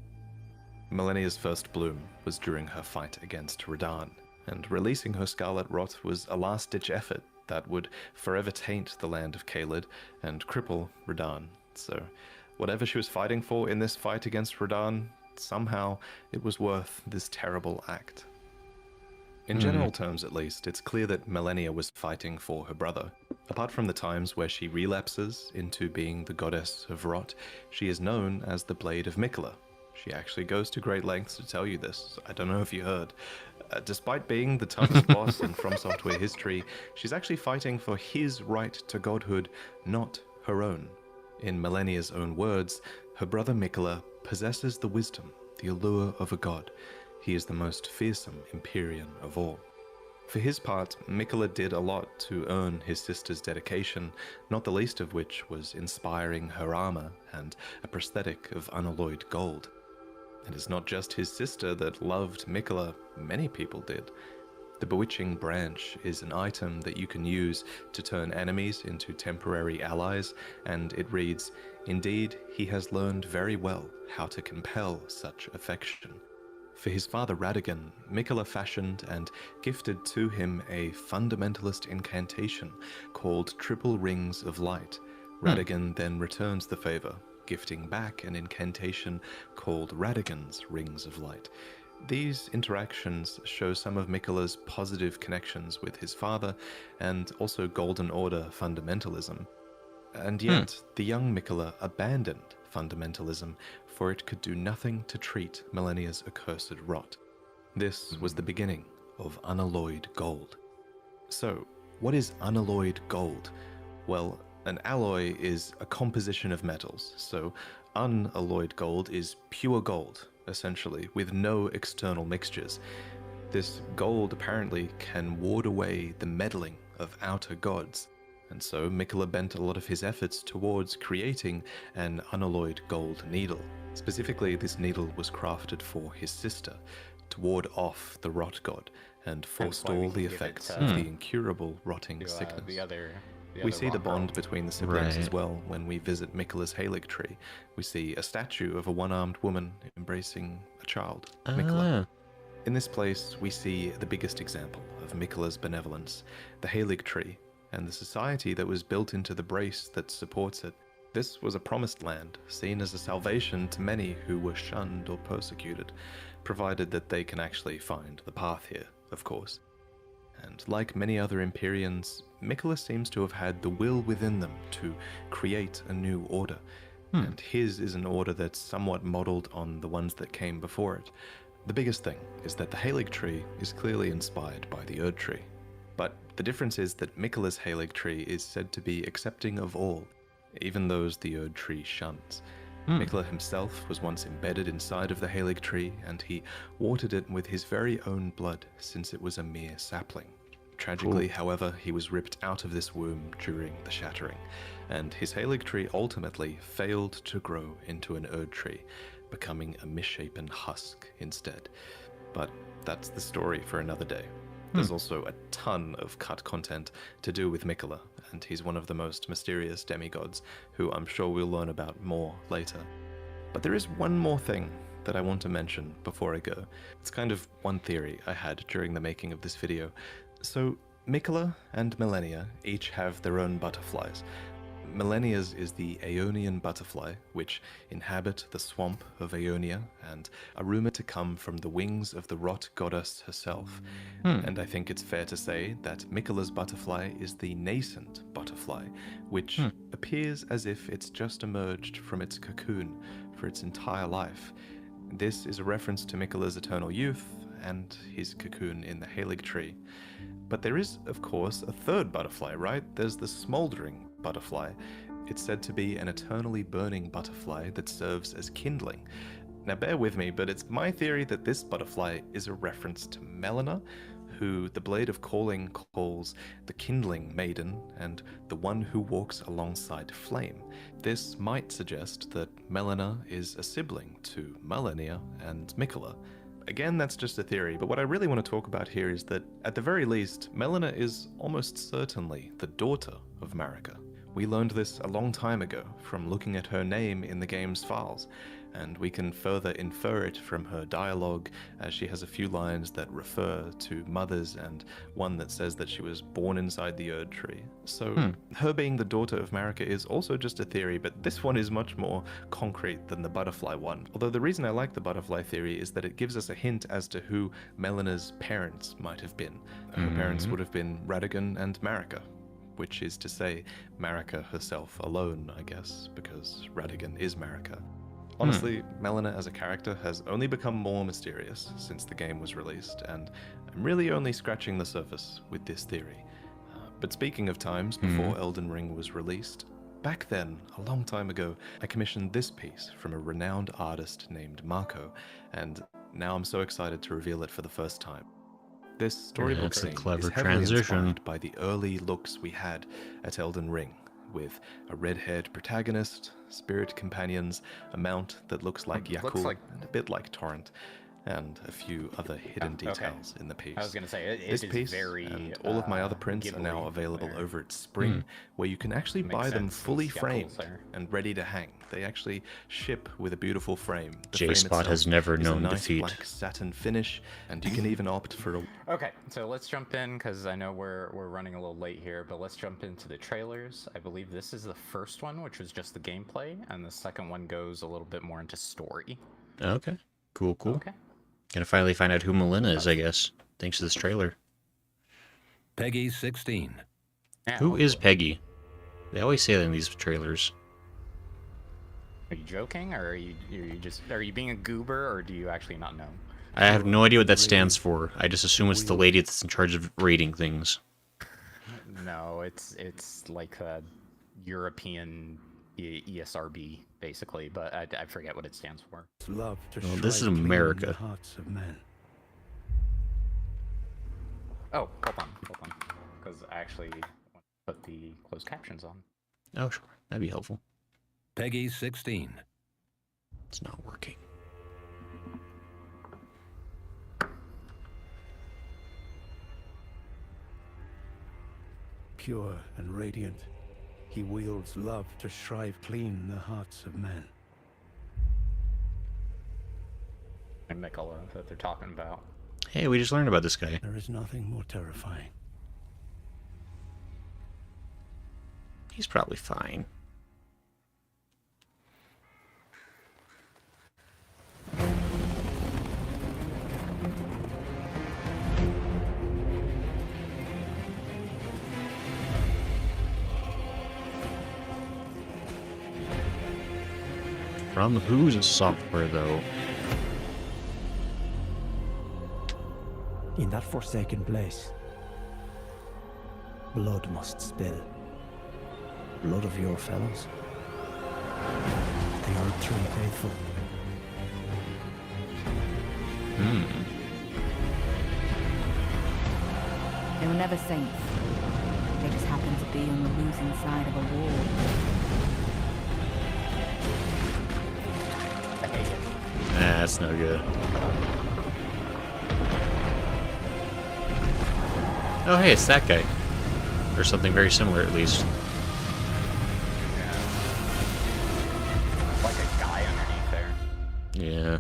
Millennia's first bloom was during her fight against Radahn, and releasing her scarlet rot was a last-ditch effort that would forever taint the land of Caelid and cripple Radahn. So, whatever she was fighting for in this fight against Radahn, somehow it was worth this terrible act. In general terms, at least, it's clear that Millennia was fighting for her brother. Apart from the times where she relapses into being the goddess of rot, she is known as the Blade of Mikola. She actually goes to great lengths to tell you this. I don't know if you heard. Despite being the toughest boss in From Software history, she's actually fighting for his right to godhood, not her own. In Millennia's own words, her brother Mikola possesses the wisdom, the allure of a god. He is the most fearsome Empyrean of all. For his part, Mikola did a lot to earn his sister's dedication, not the least of which was inspiring her armor and a prosthetic of unalloyed gold. And it's not just his sister that loved Mikola, many people did. The Bewitching Branch is an item that you can use to turn enemies into temporary allies, and it reads, "Indeed, he has learned very well how to compel such affection." For his father Radagon, Mikola fashioned and gifted to him a fundamentalist incantation called Triple Rings of Light. Radagon then returns the favor, gifting back an incantation called Radagon's Rings of Light. These interactions show some of Mikola's positive connections with his father and also Golden Order fundamentalism. And yet, the young Mikola abandoned fundamentalism, for it could do nothing to treat Millennia's accursed rot. This was the beginning of unalloyed gold. So, what is unalloyed gold? Well, an alloy is a composition of metals, so unalloyed gold is pure gold, essentially, with no external mixtures. This gold apparently can ward away the meddling of outer gods, and so Mikola bent a lot of his efforts towards creating an unalloyed gold needle. Specifically, this needle was crafted for his sister, to ward off the rot god and That's why we forestall can the give it, effects of the incurable rotting to, sickness. the other We see the rock girl. bond between the siblings as Right. well when we visit Miquela's Halig tree. We see a statue of a one-armed woman embracing a child, Miquela. In this place, we see the biggest example of Miquela's benevolence, the Halig tree, and the society that was built into the brace that supports it. This was a promised land, seen as a salvation to many who were shunned or persecuted, provided that they can actually find the path here, of course. And like many other Empyreans, Miquela seems to have had the will within them to create a new order, and his is an order that's somewhat modeled on the ones that came before it. The biggest thing is that the Halig tree is clearly inspired by the Erd tree, but the difference is that Miquela's Halig tree is said to be accepting of all, even those the Erd tree shuns. Miquela himself was once embedded inside of the Halig tree, and he watered it with his very own blood since it was a mere sapling. Tragically, however, he was ripped out of this womb during the shattering, and his Halig tree ultimately failed to grow into an Erd tree, becoming a misshapen husk instead. But that's the story for another day. There's also a ton of cut content to do with Miquela, and he's one of the most mysterious demigods, who I'm sure we'll learn about more later. But there is one more thing that I want to mention before I go. It's kind of one theory I had during the making of this video. So, Miquela and Millennia each have their own butterflies. Millennia's is the Aeonian butterfly, which inhabit the swamp of Aeonia and are rumored to come from the wings of the rot goddess herself. And I think it's fair to say that Miquela's butterfly is the nascent butterfly, which appears as if it's just emerged from its cocoon for its entire life. This is a reference to Miquela's eternal youth and his cocoon in the Halig tree. But there is, of course, a third butterfly, right? There's the smoldering butterfly. It's said to be an eternally burning butterfly that serves as kindling. Now bear with me, but it's my theory that this butterfly is a reference to Melina, who the Blade of Calling calls the kindling maiden and the one who walks alongside flame. This might suggest that Melina is a sibling to Millennia and Miquela. Again, that's just a theory, but what I really want to talk about here is that, at the very least, Melina is almost certainly the daughter of Marika. We learned this a long time ago from looking at her name in the game's files, and we can further infer it from her dialogue, as she has a few lines that refer to mothers and one that says that she was born inside the Erd tree. So her being the daughter of Marika is also just a theory, but this one is much more concrete than the butterfly one. Although the reason I like the butterfly theory is that it gives us a hint as to who Melina's parents might have been. Her parents would have been Radigan and Marika, which is to say Marika herself alone, I guess, because Radigan is Marika. Honestly, Melina as a character has only become more mysterious since the game was released, and I'm really only scratching the surface with this theory. But speaking of times before Elden Ring was released, back then, a long time ago, I commissioned this piece from a renowned artist named Marco, and now I'm so excited to reveal it for the first time. This storybook That's a scene clever is heavily transition. inspired by the early looks we had at Elden Ring, with a red-haired protagonist, spirit companions, a mount that looks like Yakul, and a bit like Torrent, and a few other hidden details in the piece. I was going to say, it This is piece very and all of my other prints are now Ghibli available there. over at Spring, where you can actually Makes buy them sense, fully since Yakul's framed there. and ready to hang. They actually ship with a beautiful frame. The J-Spot frame has itself never is known a nice defeat. black satin finish, and you can even opt for a Okay, so let's jump in, because I know we're running a little late here, but let's jump into the trailers. I believe this is the first one, which was just the gameplay, and the second one goes a little bit more into story. Okay. Cool. Okay. Gonna finally find out who Melina is, I guess, thanks to this trailer. Peggy 16. Yeah, Who is hopefully. Peggy? They always say that in these trailers. Are you joking, or are you being a goober, or do you actually not know? I have no idea what that stands for. I just assume it's the lady that's in charge of rating things. No, it's like a European ESRB, basically, but I forget what it stands for. Love to Well, this is strike clean America. the hearts of men. Oh, hold on, because I actually want to put the closed captions on. Oh, sure. That'd be helpful. Peggy 16. It's not working. pure and radiant. He wields love to shrive clean the hearts of men. And Mikola that they're talking about. Hey, we just learned about this guy. There is nothing more terrifying. He's probably fine. From whose software, though? In that forsaken place, blood must spill. Blood of your fellows. They are truly faithful. They were never saints. They just happened to be on the losing side of a war. That's no good. Oh, hey, it's that guy. Or something very similar, at least. Yeah. Like a guy underneath there. Yeah.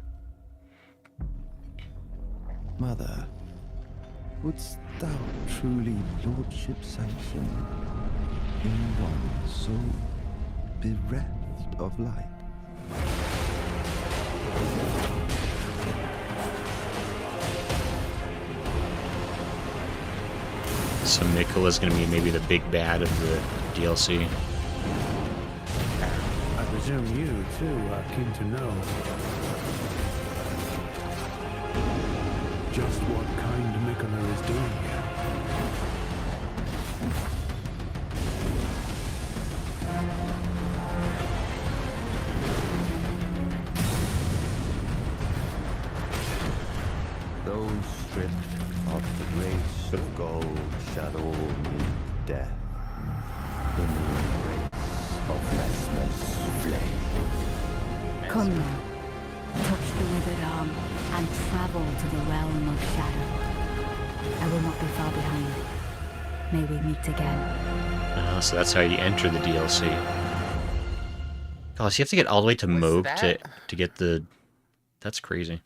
Mother, wouldst thou truly lordship sanction in one so bereft of light? So Mikola's gonna be maybe the big bad of the DLC. I presume you, too, are keen to know just what kind Mikola is doing here. Those stripped of the grace of gold shall all meet death in the embrace of Mesmer's flame. Come now, touch the withered arm, and travel to the realm of shadow. I will not be far behind. May we meet again. So that's how you enter the DLC. Oh, so you have to get all the way to Moog to get the... That's crazy.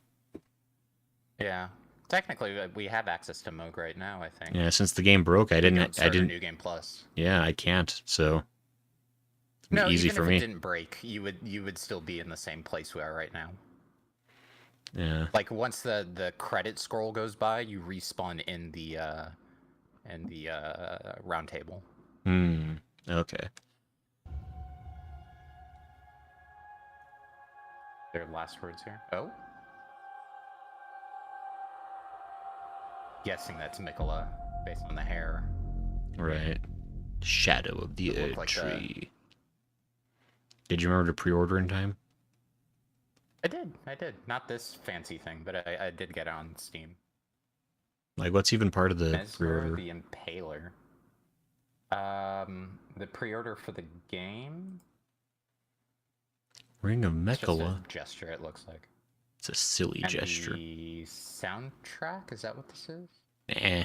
Yeah. Technically, we have access to Moog right now, I think. Yeah, since the game broke, I didn't... A New Game Plus. Yeah, I can't, so... No, easy even for if me. it didn't break, you would still be in the same place we are right now. Yeah. Like once the credit scroll goes by, you respawn in the round table. Okay. Their last words here. Oh. Guessing that's Mikola based on the hair. Right. Shadow of the Earth like Tree. Did you remember to pre-order in time? I did. Not this fancy thing, but I did get it on Steam. Like, what's even part of the Mesmer pre-order? the Impaler. The pre-order for the game? Ring of It's just a Mikola. gesture, it looks like. It's a silly And gesture. the soundtrack, is that what this is? Eh.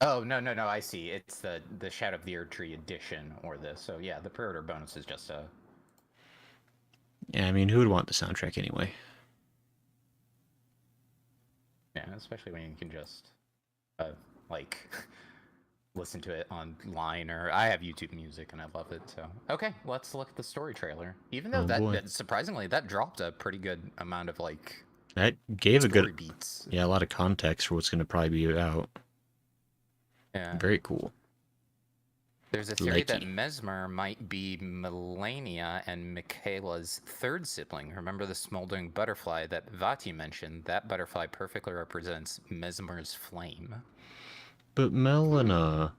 Oh, no, I see. It's the Shadow of the Earth Tree edition, or this. So yeah, the pre-order bonus is just a... Yeah, I mean, who would want the soundtrack anyway? Yeah, especially when you can just, like, listen to it online, or I have YouTube Music and I love it, so... Okay, let's look at the story trailer. Even though that surprisingly, that dropped a pretty good amount of, like... That gave a good... beats. Yeah, a lot of context for what's going to probably be out. Yeah. Very cool. There's a theory that Mesmer might be Melania and Michaela's third sibling. Remember the smoldering butterfly that Vati mentioned? That butterfly perfectly represents Mesmer's flame. But Melina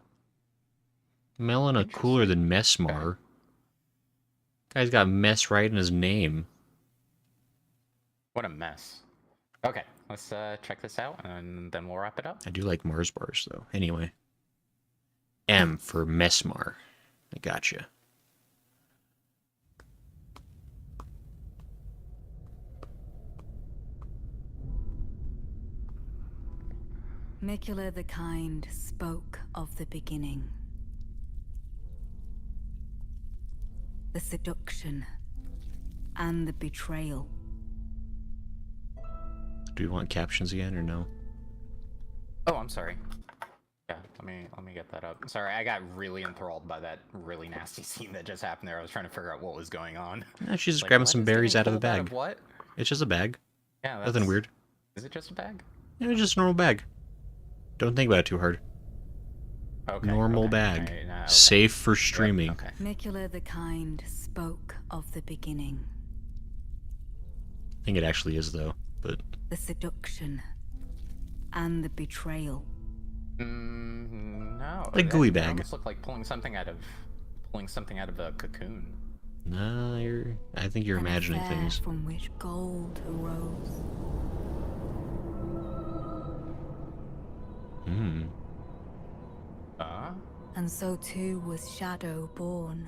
cooler than Mesmar. Guy's got mess right in his name. What a mess. Okay, let's check this out, and then we'll wrap it up. I do like Mars bars, though. Anyway. M for Mesmar. I gotcha. Mikula the Kind spoke of the beginning. The seduction and the betrayal. Do we want captions again or no? Oh, I'm sorry. Yeah, let me get that up. Sorry, I got really enthralled by that really nasty scene that just happened there. I was trying to figure out what was going on. Yeah, she's just Like, grabbing what some is berries getting out of a pulled out bag. of what? It's just a bag. Yeah, that's... Nothing weird. Is it just a bag? Yeah, it's just a normal bag. Don't think about it too hard. Okay. Normal okay, bag. okay, okay. Safe for streaming. Yep, okay. Mikula the Kind spoke of the beginning. I think it actually is though, but The seduction and the betrayal. No. Like gooey It bag. almost looked like pulling something out of a cocoon. nah, I think you're An imagining affair things. from which gold arose. Hmm. And so too was Shadow born.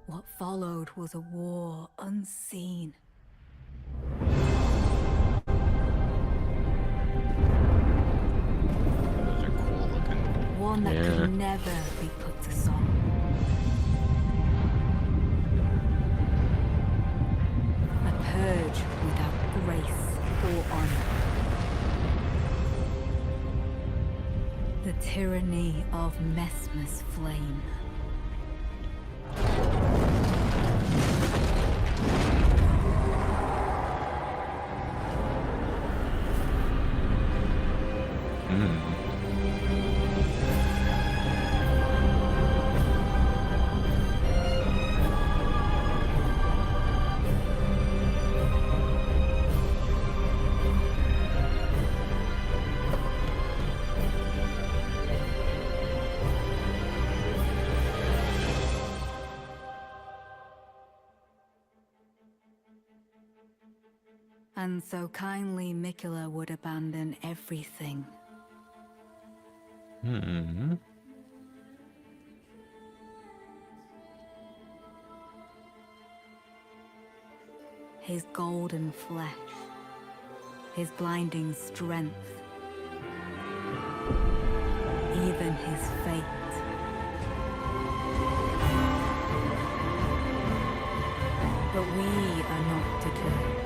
What followed was a war unseen. Those are cool looking. One that Yeah. could never be put to song. A purge without grace or honor. The tyranny of Mesmer's flame. And so kindly Mikula would abandon everything. Hmm. His golden flesh, his blinding strength, even his fate. But we are not deterred.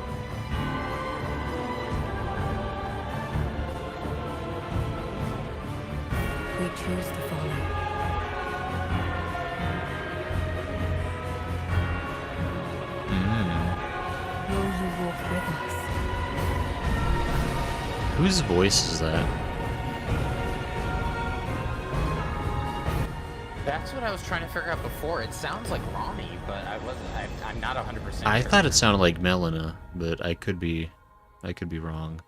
We choose to follow. Will you walk with us? Whose voice is that? That's what I was trying to figure out before. It sounds like Rami, but I'm not 100% I sure. thought it sounded like Melina, but I could be wrong.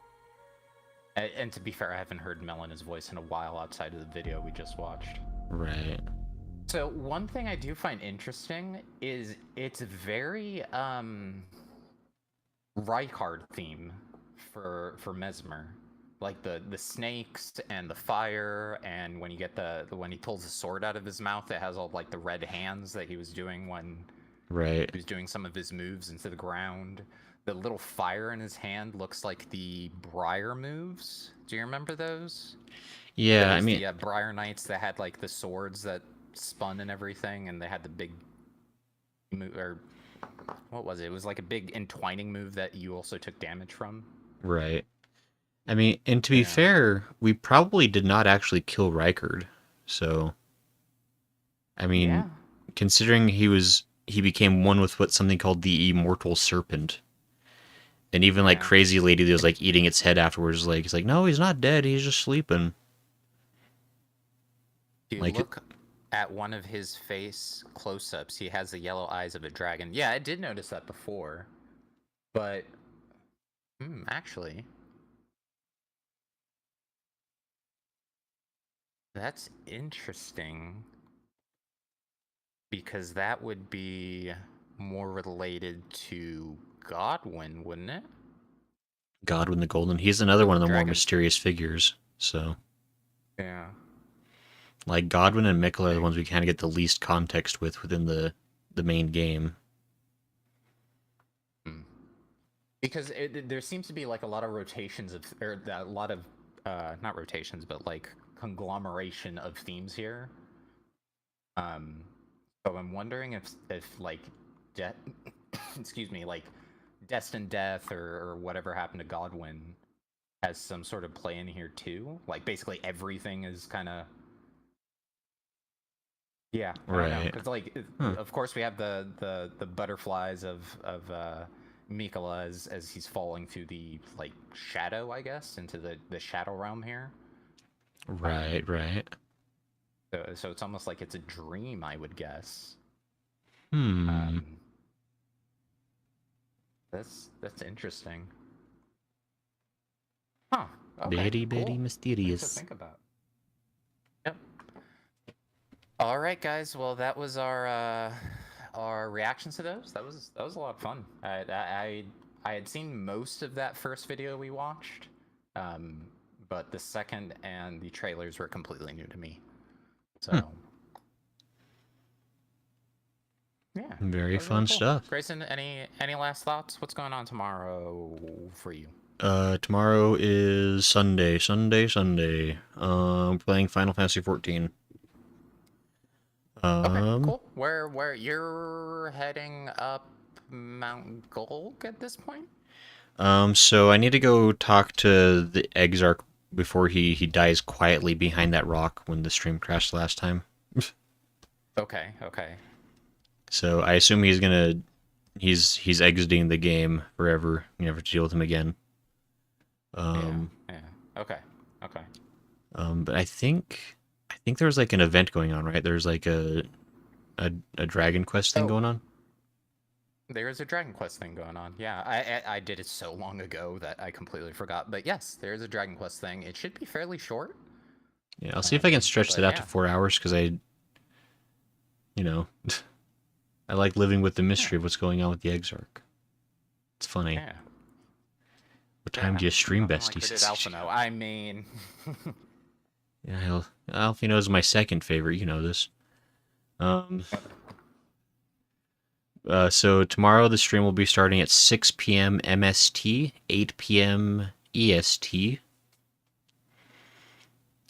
And to be fair, I haven't heard Melina's voice in a while outside of the video we just watched. Right. So one thing I do find interesting is it's very Rykard theme for Mesmer. Like the snakes and the fire, and when you get when he pulls the sword out of his mouth, it has all like the red hands that he was doing when Right. he was doing some of his moves into the ground. The little fire in his hand looks like the Briar moves. Do you remember those? Yeah, I Those, mean, the Briar Knights that had like the swords that spun and everything, and they had the big move, or what was it? It was like a big entwining move that you also took damage from. right. I mean, and to be fair, we probably did not actually kill Rykard. So, I mean, Yeah. considering he became one with something called the Immortal Serpent. And even like Crazy Lady that was like eating its head afterwards, like it's like, no, he's not dead, he's just sleeping. If you Like look at one of his face close-ups, he has the yellow eyes of a dragon. Yeah, I did notice that before. But, actually, that's interesting. Because that would be more related to Godwyn, wouldn't it? Godwyn the Golden. He's another one of the more Dragon. mysterious figures. So, Yeah. like Godwyn and Mikkel are the ones we kind of get the least context with within the main game. Because there seems to be like a lot of rotations of, or a lot of, not rotations, but like conglomeration of themes here. So I'm wondering if like excuse me, like destined death or whatever happened to Godwin has some sort of play in here too. Like basically everything is kind of yeah, I don't know, because like of course we have the butterflies of Mikola as he's falling through the like shadow, I guess, into the shadow realm here. Right. So it's almost like it's a dream, I would guess. That's interesting. Huh. Okay, Very mysterious. Things to think about. Yep. All right, guys. Well, that was our reactions to those. That was a lot of fun. I had seen most of that first video we watched, but the second and the trailers were completely new to me. So. Yeah. Very fun stuff. Grayson, any last thoughts? What's going on tomorrow for you? Tomorrow is Sunday. Playing Final Fantasy 14. Okay, cool. Where you're heading up Mount Golg at this point? So I need to go talk to the Exarch before he dies quietly behind that rock when the stream crashed last time. Okay. So I assume he's exiting the game forever. You never have to deal with him again. Yeah. Okay. But I think there's like an event going on, right? There's like a Dragon Quest thing going on. There is a Dragon Quest thing going on. Yeah, I did it so long ago that I completely forgot. But yes, there is a Dragon Quest thing. It should be fairly short. Yeah, I'll see if I can stretch that out to 4 hours because I like living with the mystery of what's going on with the Exarch. It's funny. Yeah. What time do you stream, bestie? Like Alpha know. I mean... Yeah, Alfino is my second favorite. You know this. So tomorrow the stream will be starting at 6 p.m. MST, 8 p.m. EST.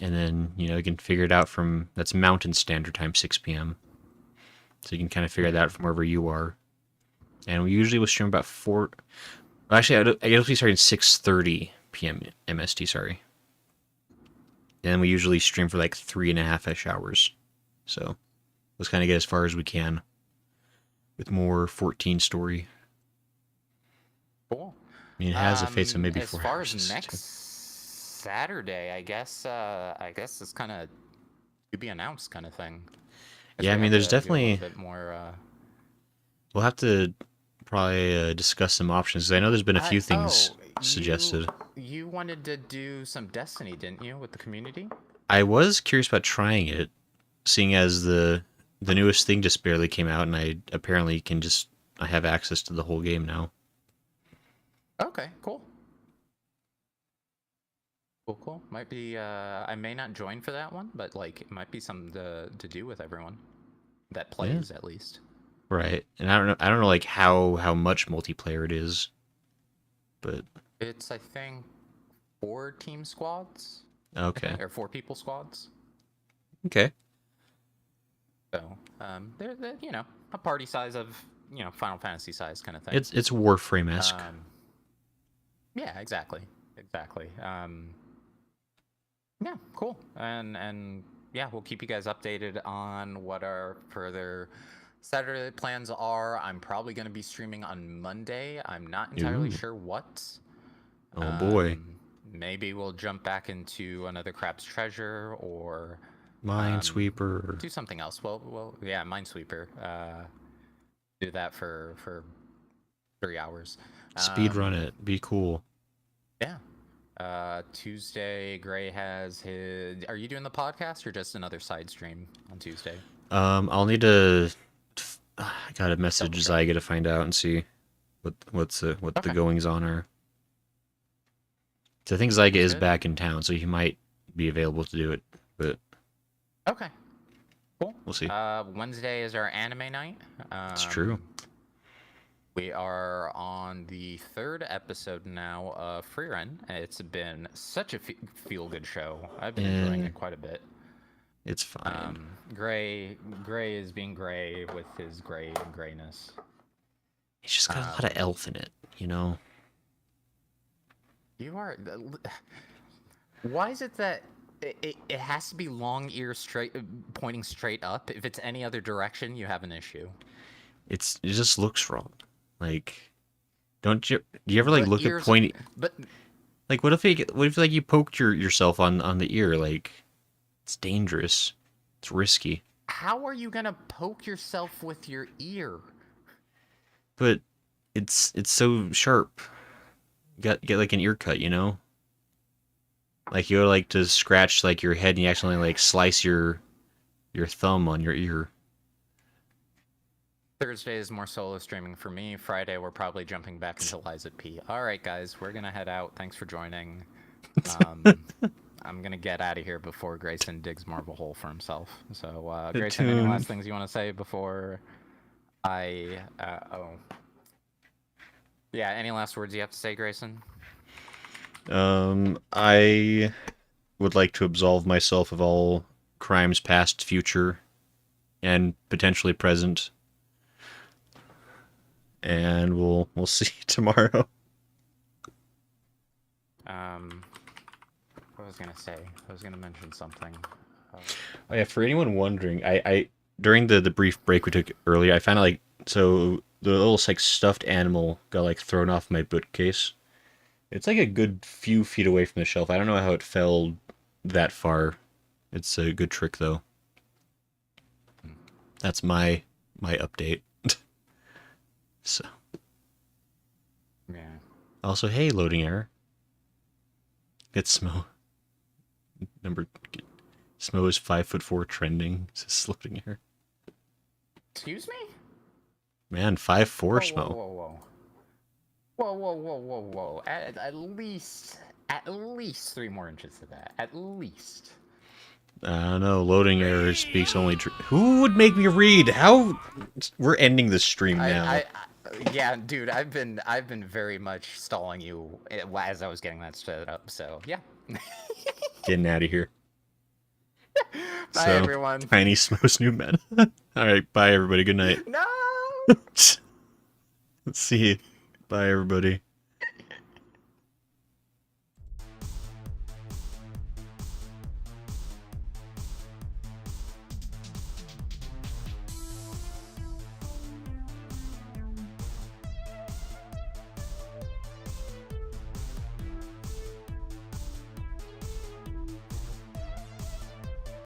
And then, you can figure it out from... That's Mountain Standard Time, 6 p.m. So you can kind of figure that out from wherever you are. And we usually will stream about 4... Well, actually, I guess we start at 6:30 p.m. MST, sorry. And we usually stream for like 3.5-ish hours. So let's kind of get as far as we can with more 14 story. Cool. I mean, it has a face of maybe 4 hours. As far as next Saturday, I guess it's kind of to be announced kind of thing. Yeah, I mean, there's definitely... A bit more, We'll have to probably discuss some options. 'Cause I know there's been a few things suggested. You wanted to do some Destiny, didn't you, with the community? I was curious about trying it, seeing as the newest thing just barely came out, and I apparently I have access to the whole game now. Okay, cool. Cool. Might be, I may not join for that one, but, like, it might be something to do with everyone that plays, at least. Right. And I don't know, like, how much multiplayer it is, but... It's, I think, 4 team squads. Okay. Or 4 people squads. Okay. So, they're a party size of, Final Fantasy size kind of thing. It's Warframe-esque. Yeah, exactly. Yeah, cool. And yeah, we'll keep you guys updated on what our further Saturday plans are. I'm probably going to be streaming on Monday. I'm not entirely sure what. Oh boy. Maybe we'll jump back into another Crab's Treasure or Minesweeper. do something else. Well, yeah, Minesweeper. Do that for 3 hours. Speedrun it. Be cool. Yeah. Tuesday, Gray has his... Are you doing the podcast or just another side stream on Tuesday? I'll need to... I got a message Zyga to find out and see what the goings on are. So I think Zyga is back in town, so he might be available to do it, but... Okay. Cool. We'll see. Wednesday is our anime night. It's true. We are on the third episode now of Freerun. It's been such a feel-good show. I've been enjoying it quite a bit. It's fine. Gray is being gray with his gray and grayness. He's just got a lot of elf in it, you know? You are... Why is it that it has to be long ears pointing straight up? If it's any other direction, you have an issue. It just looks wrong. Like, do you ever like look at pointy? But like, what if like you poked yourself on the ear? Like, it's dangerous. It's risky. How are you gonna poke yourself with your ear? But it's so sharp. Get like an ear cut, you know? Like you like to scratch like your head and you accidentally like slice your thumb on your ear. Thursday is more solo streaming for me. Friday, we're probably jumping back into Liza P. All right, guys, we're going to head out. Thanks for joining. I'm going to get out of here before Grayson digs more of a hole for himself. So, Grayson, any last things you want to say before I... Yeah, any last words you have to say, Grayson? I would like to absolve myself of all crimes past, future, and potentially present. And we'll see you tomorrow. What was I gonna say? I was gonna mention something. Oh yeah, for anyone wondering, I during the brief break we took earlier, I found out like the little like stuffed animal got like thrown off my bookcase. It's like a good few feet away from the shelf. I don't know how it fell that far. It's a good trick though. That's my update. So. Yeah. Also, hey, loading error. It's Smo. Smo is 5'4" trending. It's just loading error. Excuse me? Man, 5'4" Smo. Whoa. At least 3 more inches of that. At least. No, loading error speaks only true. Who would make me read? How? We're ending the stream now. Yeah, dude, I've been very much stalling you as I was getting that set up. So yeah. Getting out of here. Bye, everyone. Tiny Smo's new meta. All right, bye everybody. Good night. No. Let's see you. Bye everybody.